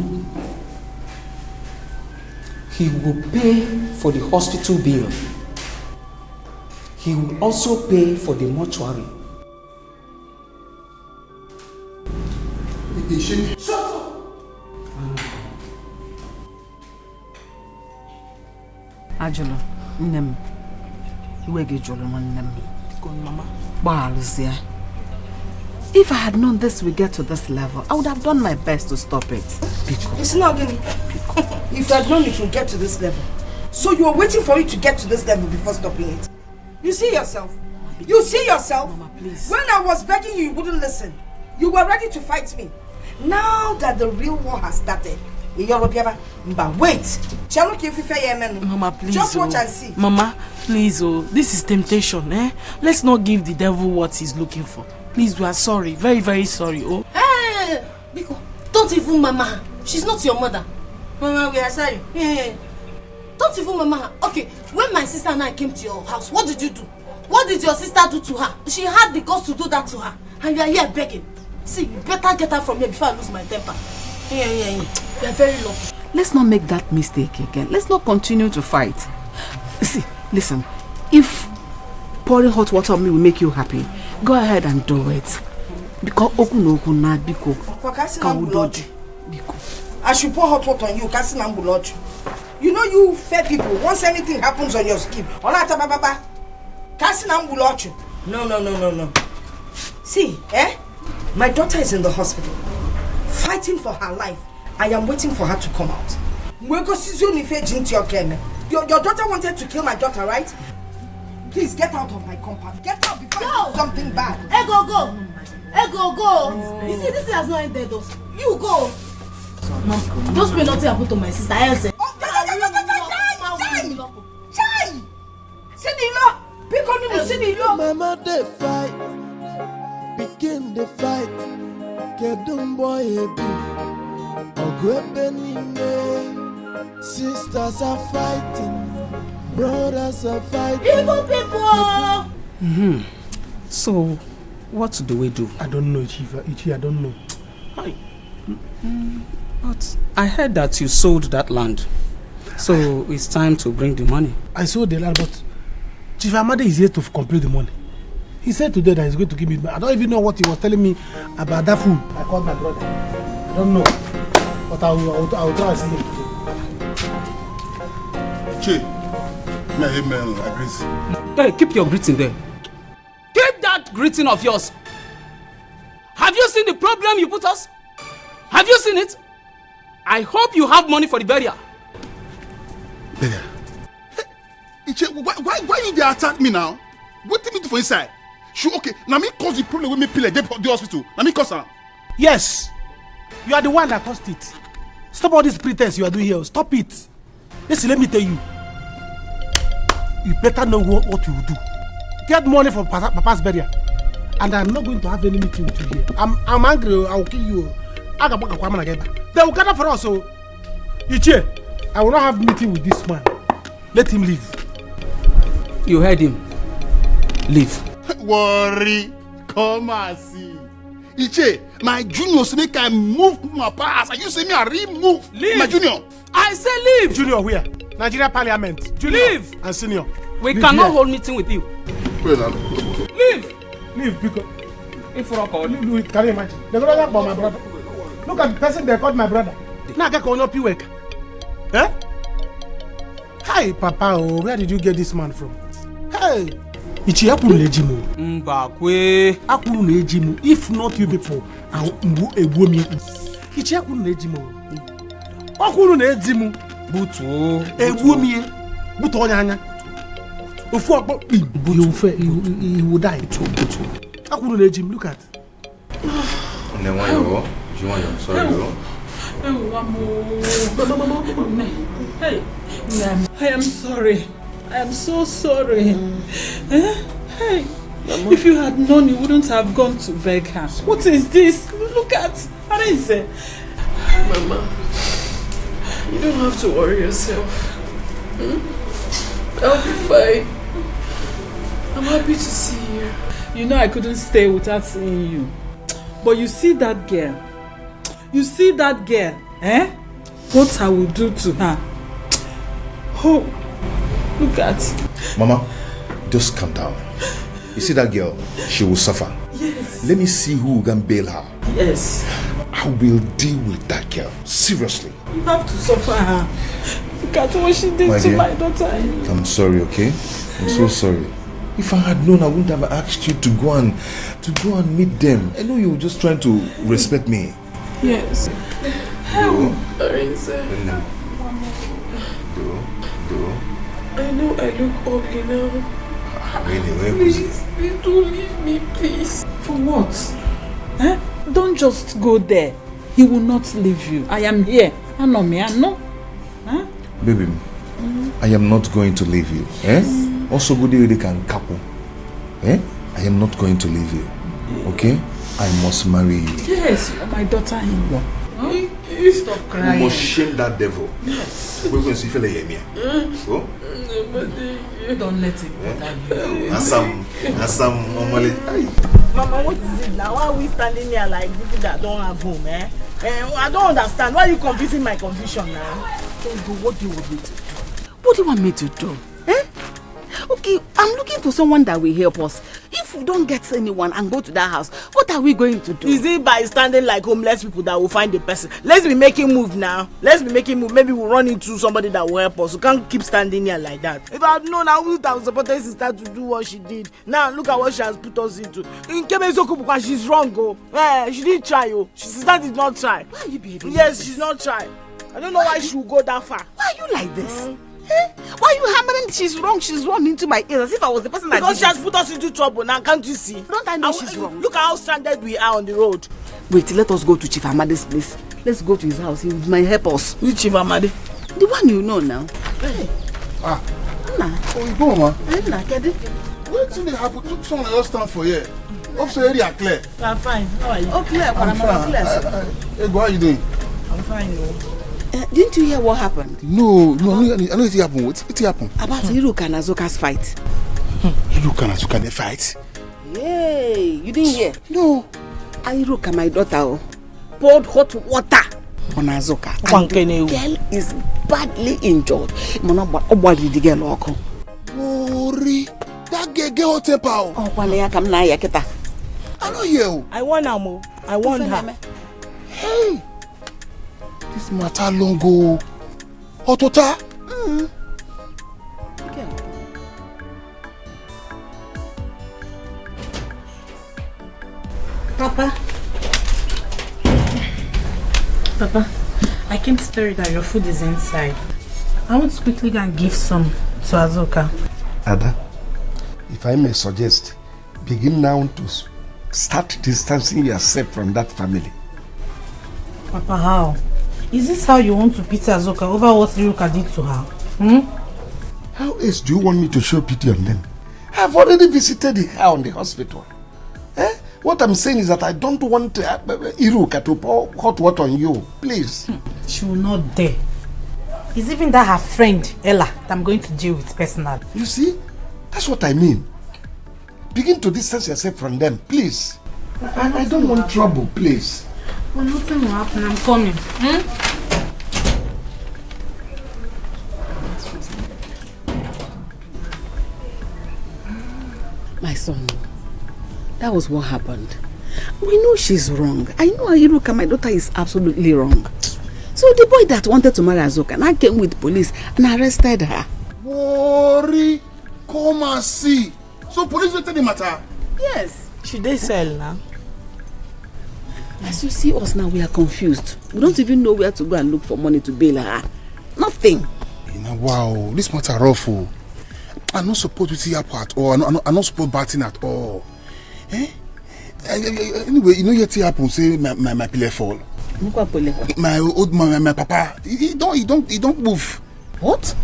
he will pay for the hospital bill. He will also pay for the mortuary. Shut up! Ajolo, nnem. Iwege jolo nnem. Mama. If I had known this would get to this level, I would have done my best to stop it. It's not gonna. If you had known it would get to this level, so you were waiting for it to get to this level before stopping it. You see yourself. You see yourself. Mama, please. When I was begging you, you wouldn't listen. You were ready to fight me. Now that the real war has started, wait. Mama, please. Just watch and see. Mama, please, this is temptation, eh? Let's not give the devil what he's looking for. Please, we are sorry. Very, very sorry, Hey, Biko, don't even mama her. She's not your mother. Mama, we are sorry. Don't even mama her. Okay, when my sister and I came to your house, what did you do? What did your sister do to her? She had the guts to do that to her. And you are here begging. See, you better get her from here before I lose my temper. You are very lucky. Let's not make that mistake again. Let's not continue to fight. See, listen, if pouring hot water on me will make you happy, go ahead and do it. Because I should pour hot water on you, you know you fair people, once anything happens on your skin, no. See, my daughter is in the hospital, fighting for her life. I am waiting for her to come out. Your daughter wanted to kill my daughter, right? Please get out of my compound. Get out before I do something bad. Go. You see, this thing has not ended though. You go. No, don't pay nothing happen to my sister. Chai! Mama, they fight. Begin the fight. Kedum boy Ogwebenime. Sisters are fighting. Brothers are fighting. Evil people! So, what do we do? I don't know, Ichi, I don't know. But I heard that you sold that land. So it's time to bring the money. I sold the land, but Chief Amade is here to complete the money. He said today that he's going to give me. I don't even know what he was telling me about that food. I called my brother. I don't know. But I will try to see him today. Che, I agree. Hey, keep your greeting there. Keep that greeting of yours. Have you seen the problem you put us? Have you seen it? I hope you have money for the burial. Burial? Hey, Iche, why you dey attack me now? What do you do for inside? Sure, okay, now me cause the problem with me pile the hospital. Now me cause her. Yes, you are the one that caused it. Stop all this pretense you are doing here. Stop it. Listen, let me tell you. You better know what you will do. Get money for Papa's burial. And I'm not going to have any meeting with you here. I'm angry. I will kill you. They will gather for us. So, Ichie, I will not have meeting with this man. Let him leave. You heard him. Leave. Worry. Come and see. Ichie, my junior say make I move my pass. And you say me I remove. Leave. My junior. I say leave. Junior where? Nigeria Parliament. Junior leave. And senior. We cannot hold meeting with you. Leave. Leave because if you leave, can you imagine? They're gonna talk about my brother. Look at the person they called my brother. Now get on up you work. Eh? Hi, Papa. Oh, where did you get this man from? Hey, Ichi Akuru Nejimu. Mbakwe. Akuru Nejimu. If not you people, I'll Ewu me. Ichi Akuru Nejimu. Akuru Nejimu. Butu. Ewu me. Butu Onyanya. If you will die. Akuru Nejimu. Look at. Sorry, hey, I am sorry. I am so sorry. Hey, Mama. If you had known, you wouldn't have gone to beg her. What is this? Look at Arinze. Mama, you don't have to worry yourself. I'll be fine. I'm happy to see you. You know I couldn't stay without seeing you. But you see that girl? You see that girl? Eh? What I will do to her? Oh, look at. Mama, just calm down. You see that girl? She will suffer. Yes. Let me see who can bail her. Yes. I will deal with that girl. Seriously. You have to suffer her. Look at what she did to my daughter. I'm sorry, okay? I'm so sorry. If I had known, I wouldn't have asked you to go and meet them. I know you were just trying to respect me. Yes. Arinze. I know I look ugly now. Please don't leave me, please. For what? Eh? Don't just go there. He will not leave you. I am here. I know me. I know. Huh? Baby, I am not going to leave you. Eh? Also, good day they can couple. Eh? I am not going to leave you. Okay? I must marry you. Yes, you are my daughter-in-law. Huh? Stop crying. You must shame that devil. Yes. We're going to see fella here. Oh? Don't let it bother you. Asam, normally. Mama, what is it now? Why are we standing here like people that don't have home, eh? I don't understand. Why are you confusing my confusion now? What do you want me to do? What do you want me to do? Eh? Okay, I'm looking for someone that will help us. If we don't get anyone and go to that house, what are we going to do? Is it by standing like homeless people that will find the person? Let's be making move now. Let's be making move. Maybe we'll run into somebody that will help us. We can't keep standing here like that. If I had known, I would have supported sister to do what she did. Now look at what she has put us into. In Kemezoku, she's wrong, oh. She didn't try, oh. Sister did not try. Why are you behaving? Yes, she's not trying. I don't know why she would go that far. Why are you like this? Eh? Why are you hammering? She's wrong into my ears as if I was the person that did it. Because she has put us into trouble now, can't you see? Don't I know she's wrong? Look at how stranded we are on the road. Wait, let us go to Chief Amade's place. Let's go to his house. He might help us. Which Chief Amade? The one you know now. Hey. Nah. Oh, you go, man. Nah, get it? What thing happen? Took someone else stand for here. Hope so area clear. I'm fine. How are you? Oh, clear. I'm fine. Hey, how are you doing? I'm fine. Didn't you hear what happened? No, I know it happened. What happened? About Iruka and Azoka's fight. Iruka and Azoka, they fight? Yay! You didn't hear? No. Iruka, my daughter, poured hot water on Azoka. And the girl is badly injured. The girl. Mori, that girl get hot temper. Oh, I don't hear. I want her. I want her. Hey. This matter long go. Otota? Okay. Papa, I came to tell you that your food is inside. I want to quickly go and give some to Azoka. Ada, if I may suggest, begin now to start distancing yourself from that family. Papa, how? Is this how you want to pity Azoka over what Iruka did to her? How else do you want me to show pity on them? I've already visited her on the hospital. What I'm saying is that I don't want Iruka to pour hot water on you. Please. She will not dare. It's even that her friend, Ella, that I'm going to deal with personally. You see? That's what I mean. Begin to distance yourself from them, please. I don't want trouble, please. Well, nothing will happen. I'm coming. My son, that was what happened. We know she's wrong. I know Iruka, my daughter, is absolutely wrong. So the boy that wanted to marry Azuka now came with police and arrested her. Worry, come and see. So police will tell the matter? Yes, she did sell now. As you see us now, we are confused. We don't even know where to go and look for money to bail her. Nothing. Wow, this matter rough. I'm not supposed to see her at all. I'm not supposed to batting at all. Eh? Anyway, you know yet happen. Say my pillar fall. My old man, my papa. He don't move. What?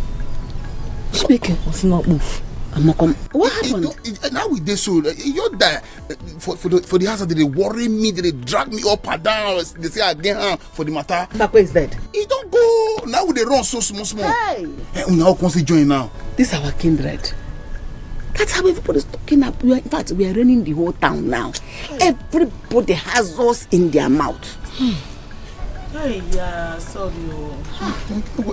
She make it not move. I'm not coming. What happened? Now we dey so you're there for the house. They worry me. They drag me up and down. They say again for the matter. Bakwe is dead. He don't go. Now they run so small. Hey, now come see join now. This is our kindred. That's how everybody's talking up. In fact, we are running the whole town now. Everybody has us in their mouth. Hey, yeah, sorry.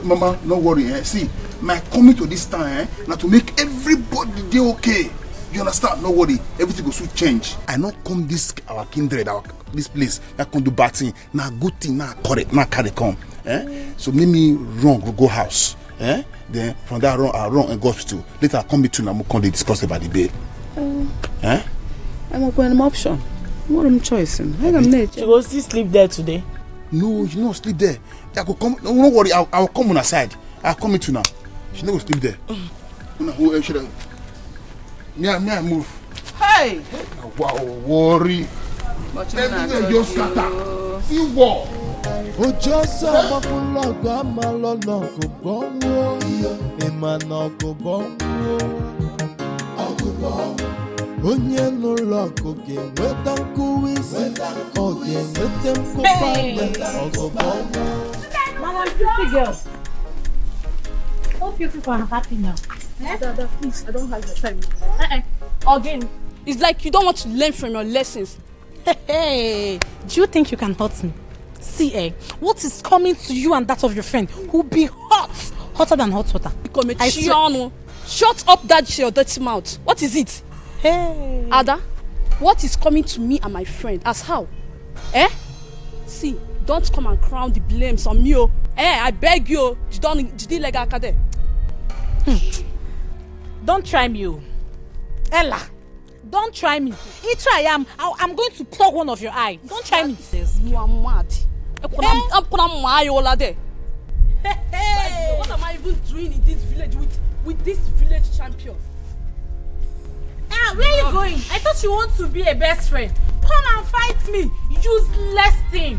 Mama, no worry. See, my coming to this time now to make everybody dey okay. You understand? No worry. Everything will soon change. I not come this our kindred, this place. I come do bad thing. Now good thing. Now correct. Now carry come. So make me wrong go house. Then from that wrong and go hospital. Later I come between and come discuss about the bail. I'm going to option. What am I choosing? I am nature. She will still sleep there today. No, you not sleep there. I could come. No worry. I'll come on her side. I'll come into now. She never sleep there. Who should I move? Hey! Wow, worry. Everything just scatter. See what? Ojo sama kulaga malona ko bongo, emana ko bongo. Onye no loko ke weta kuisi, oge wetem ko pale, ogo bongo. Mama, sissy girls. Hope you people are happy now. Dada, please, I don't have your time. Again, it's like you don't want to learn from your lessons. Hey, do you think you can hurt me? See, what is coming to you and that of your friend will be hotter than hot water. Shut up that your dirty mouth. What is it? Hey, Ada, what is coming to me and my friend? As how? See, don't come and crown the blames on me. I beg you. Don't try me, Ella. Don't try me. If I am, I'm going to plug one of your eye. Don't try me. You are mad. What am I even doing in this village with this village champion? Where are you going? I thought you want to be a best friend. Come and fight me. Useless thing.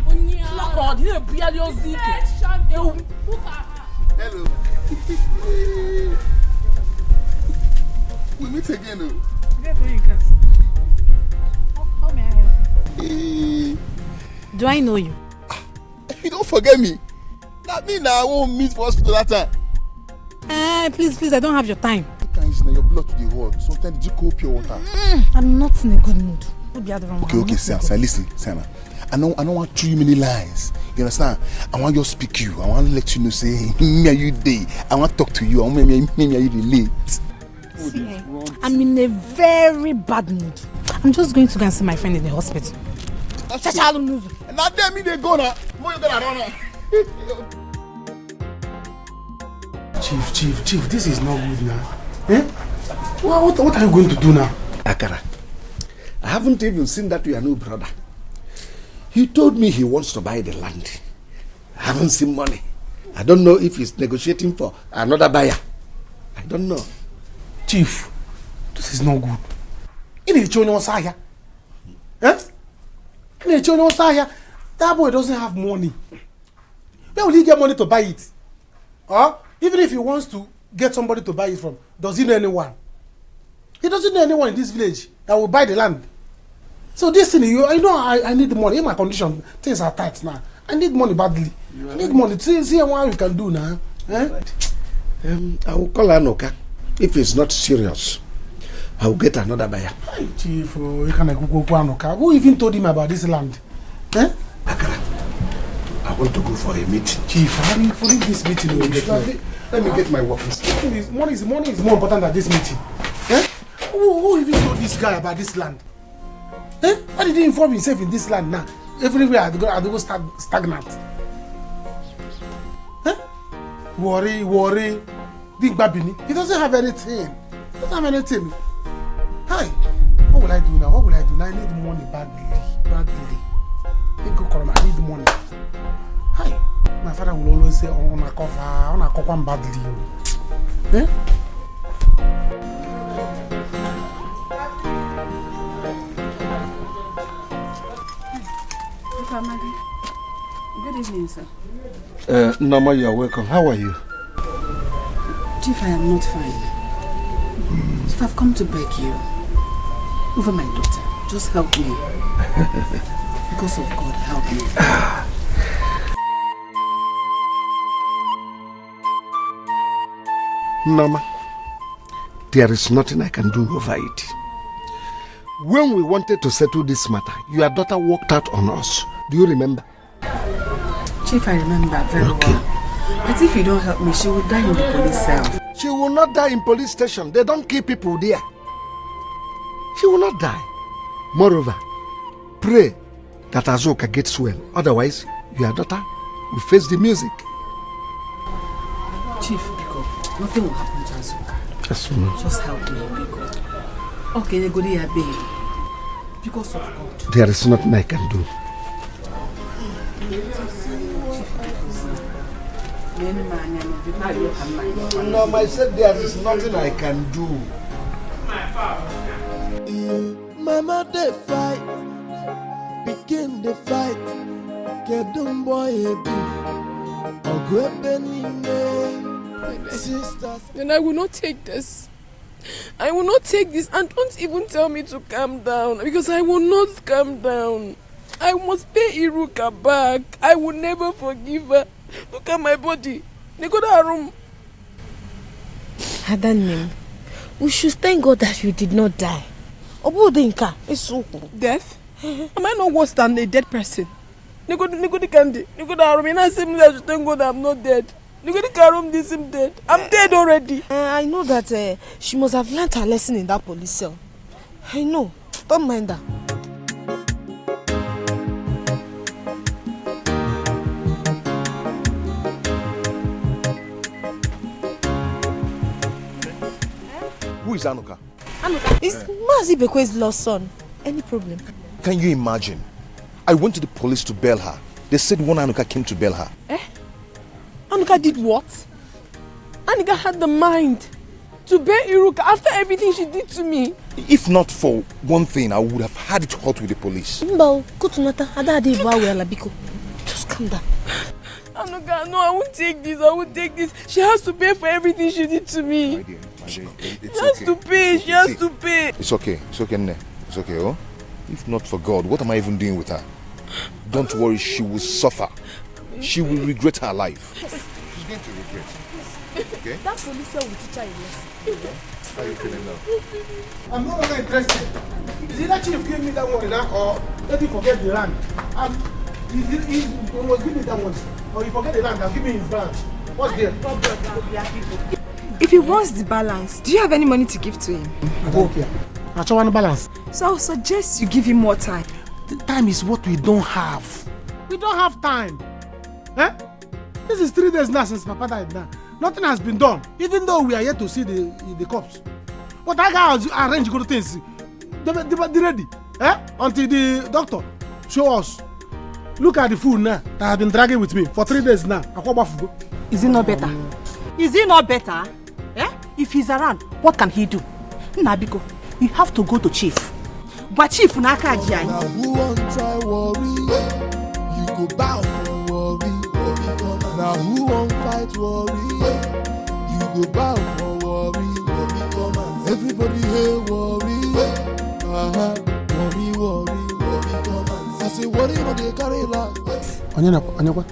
Hello. We meet again. How may I help you? Do I know you? You don't forget me. That means I won't meet for hospital that time. Please, I don't have your time. You can use your blood to the wall. Sometimes you go pure water. I'm not in a good mood. Okay, Sam, listen, Sam. I don't want too many lies. You understand? I want you to speak you. I want to let you know, say, me are you day. I want to talk to you. I want me are you late. See, I'm in a very bad mood. I'm just going to go and see my friend in the hospital. Now tell me they go now. More you gonna run now. Chief, this is not good now. What are you going to do now? Akara, I haven't even seen that your new brother. He told me he wants to buy the land. I haven't seen money. I don't know if he's negotiating for another buyer. I don't know. Chief, this is not good. That boy doesn't have money. Where will he get money to buy it? Even if he wants to get somebody to buy it from, does he know anyone? He doesn't know anyone in this village that will buy the land. So this thing, I need the money. In my condition, things are tight now. I need money badly. I need money. See what we can do now. I will call Anoka. If it's not serious, I will get another buyer. Hey, Chief, you can go Anoka. Who even told him about this land? Akara, I want to go for a meeting. Chief, how do you for this meeting? Let me get my work. Money is more important than this meeting. Who even told this guy about this land? Eh? Why did he involve himself in this land now? Everywhere I go stagnant. Huh? Worry. Big Babini. He doesn't have anything. Hi. What will I do now? I need money badly. I need money. Hi. My father will always say, on a cover badly. Eh? Good evening, sir. Nama, you are welcome. How are you? Chief, I am not fine. Chief, I've come to beg you. Over my daughter. Just help me. Because of God, help me. Nama, there is nothing I can do over it. When we wanted to settle this matter, your daughter walked out on us. Do you remember? Chief, I remember very well. But if you don't help me, she will die in the police cell. She will not die in police station. They don't keep people there. She will not die. Moreover, pray that Azuka gets well. Otherwise, your daughter will face the music. Chief, Biko, nothing will happen to Azuka. Yes, ma'am. Just help me, Biko. Okay, go there, baby. Because of God. There is nothing I can do. No, I said there is nothing I can do. Mama, they fight. Begin the fight. Kedum boy, sisters. Then I will not take this. I will not take this, and don't even tell me to calm down, because I will not calm down. I must pay Iruka back. I will never forgive her. Look at my body. They go to her room. Adanim, we should thank God that you did not die. Death? Am I not worse than a dead person? They go to Candy. They go to her room. And I say I should thank God that I'm not dead. You going to carry him this him dead. I'm dead already. I know that she must have learnt her lesson in that police cell. I know. Don't mind her. Who is Anuka? Anuka? It's Mazi Bekwe's lost son. Any problem? Can you imagine? I went to the police to bail her. They said one Anuka came to bail her. Anuka did what? Anuka had the mind to bail Iruka after everything she did to me. If not for one thing, I would have had it hot with the police. Just calm down. Anuka, no, I won't take this. I won't take this. She has to pay for everything she did to me. My dear, she has to pay. She has to pay. It's okay. It's okay, Nne. It's okay, oh? If not for God, what am I even doing with her? Don't worry, she will suffer. She will regret her life. She's going to regret. Okay? That police will teach her a lesson. How are you feeling now? I'm no longer interested. Is it that chief give me that one now, or let me forget the land? He must give me that one. Or you forget the land, I'll give me his balance. What's there? If he wants the balance, do you have any money to give to him? I don't care. I just want the balance. So I would suggest you give him more time. The time is what we don't have. We don't have time. Eh? This is 3 days now since Papa died now. Nothing has been done, even though we are yet to see the corpse. But I can arrange good things. They ready. Eh? Until the doctor show us. Look at the food now that has been dragging with me for 3 days now. Is it not better? Is it not better? Eh? If he's around, what can he do? Nabiko, you have to go to chief. But chief Naka Jai. Now who won't try worry? You go bow for worry. Now who won't fight worry? You go bow for worry. Everybody here worry. Worry. I say worry no dey carry last. Anya what?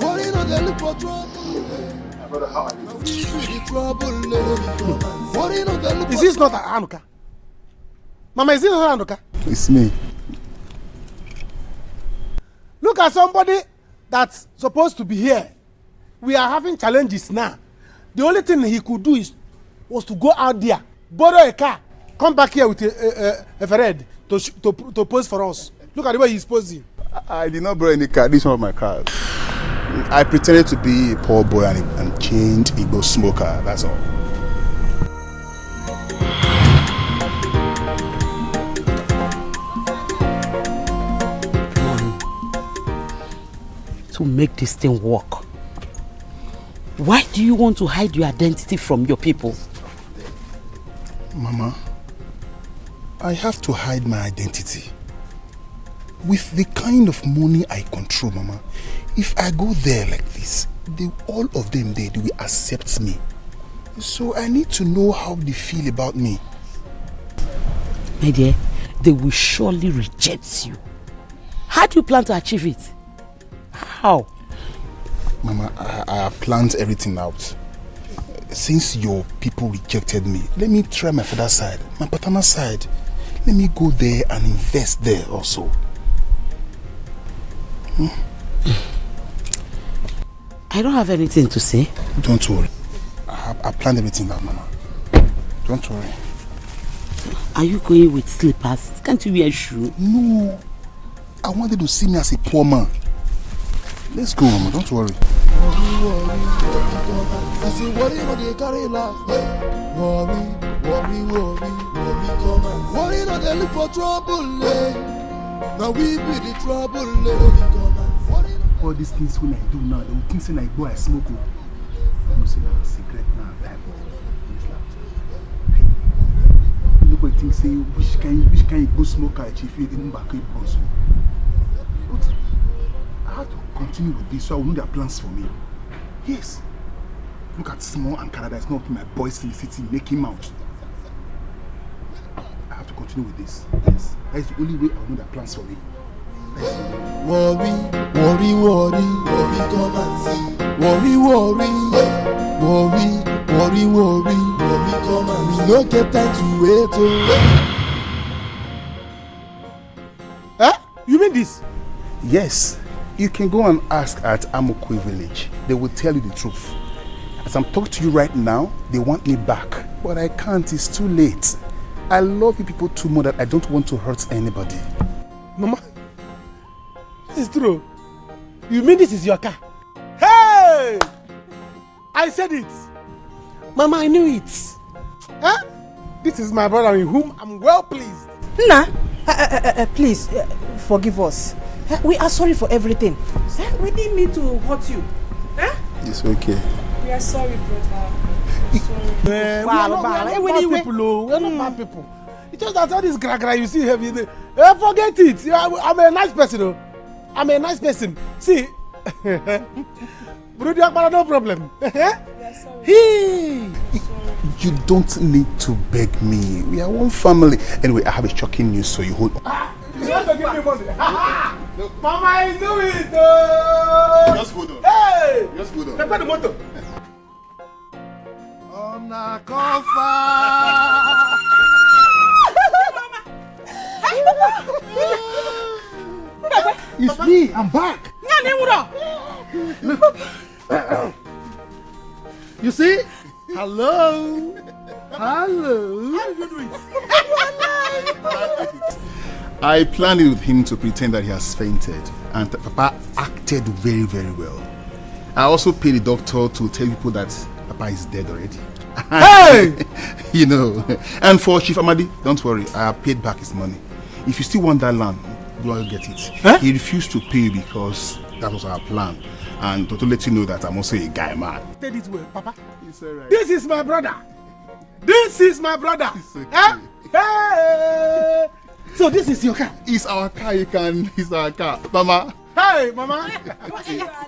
Worry no dey look for trouble. Is this not Anuka? Mama, is this not Anuka? It's me. Look at somebody that's supposed to be here. We are having challenges now. The only thing he could do was to go out there, borrow a car, come back here with a Fred to pose for us. Look at the way he's posing. I did not borrow any car. This is one of my cars. I pretended to be a poor boy and changed Igbo smoker. That's all. To make this thing work, why do you want to hide your identity from your people? Mama, I have to hide my identity. With the kind of money I control, Mama, if I go there like this, all of them there, they will accept me. So I need to know how they feel about me. My dear, they will surely reject you. How do you plan to achieve it? How? Mama, I have planned everything out. Since your people rejected me, let me try my father's side, my paternal side. Let me go there and invest there also. I don't have anything to say. Don't worry. I planned everything out, Mama. Don't worry. Are you going with slippers? Can't you wear shoes? No. I wanted to see me as a poor man. Let's go, Mama. Don't worry. I say worry when they carry last. Worry, come on. Worry not they look for trouble. Now we be the trouble. All these things when I do now, they will think say I go I smoke. I don't say that cigarette now. Nobody thinks say which can you go smoke if you didn't back up also. But I have to continue with this so I will know their plans for me. Yes. Look at Small and Canada is not my boys in the city making out. I have to continue with this. Yes. That is the only way I will know their plans for me. Worry, come and see. Worry, come and see. We no get time to wait. You mean this? Yes. You can go and ask at Amokwe village. They will tell you the truth. As I'm talking to you right now, they want me back. But I can't, it's too late. I love you people too much that I don't want to hurt anybody. Mama, this is true. You mean this is your car? Hey! I said it. Mama, I knew it. Huh? This is my brother in whom I'm well pleased. Nah, please, forgive us. We are sorry for everything. We didn't mean to hurt you. It's okay. We are sorry, brother. We are not bad people. We are not bad people. It's just that all this gra you see heavy. Forget it. I'm a nice person. Though. I'm a nice person. See, no problem. You don't need to beg me. We are one family. Anyway, I have a shocking news, so you hold on. You want to give me money? Mama, I knew it. Just hold on. Hey! Just hold on. Prepare the motor. On a cover. It's me. I'm back. Look. You see? Hello. Hello. How did you do it? I planned it with him to pretend that he has fainted, and Papa acted very, very well. I also paid the doctor to tell people that Papa is dead already. Hey! You know. And for Chief Amadi, don't worry, I have paid back his money. If you still want that land, you will get it. Huh? He refused to pay because that was our plan. And to let you know that I'm also a guy man. Take it well, Papa. It's all right. This is my brother. This is my brother. It's okay. Huh? Hey! So this is your car? It's our car, it's our car. Mama. Hey, Mama.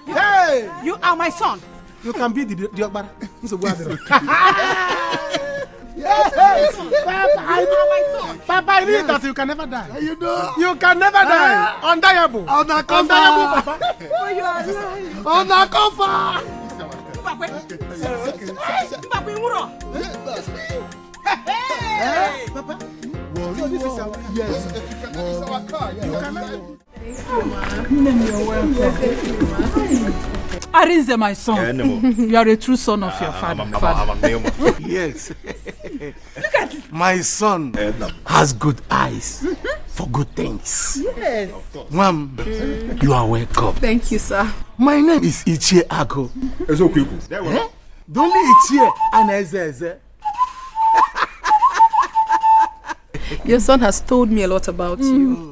Hey! You are my son. You can be the Okbara. Yes! Papa, I know that you can never die. You know? You can never die. Undeniable. Undeniable, Papa. Undercover. Hey, Papa. So this is our yes. It's our car. You can never. You're welcome. Arinze, my son. You are a true son of your father. Yes. Look at it. My son has good eyes for good things. Yes. Mom, you are welcome. Thank you, sir. My name is Ichie Ago. It's okay. The only Ichie and Eze. Your son has told me a lot about you.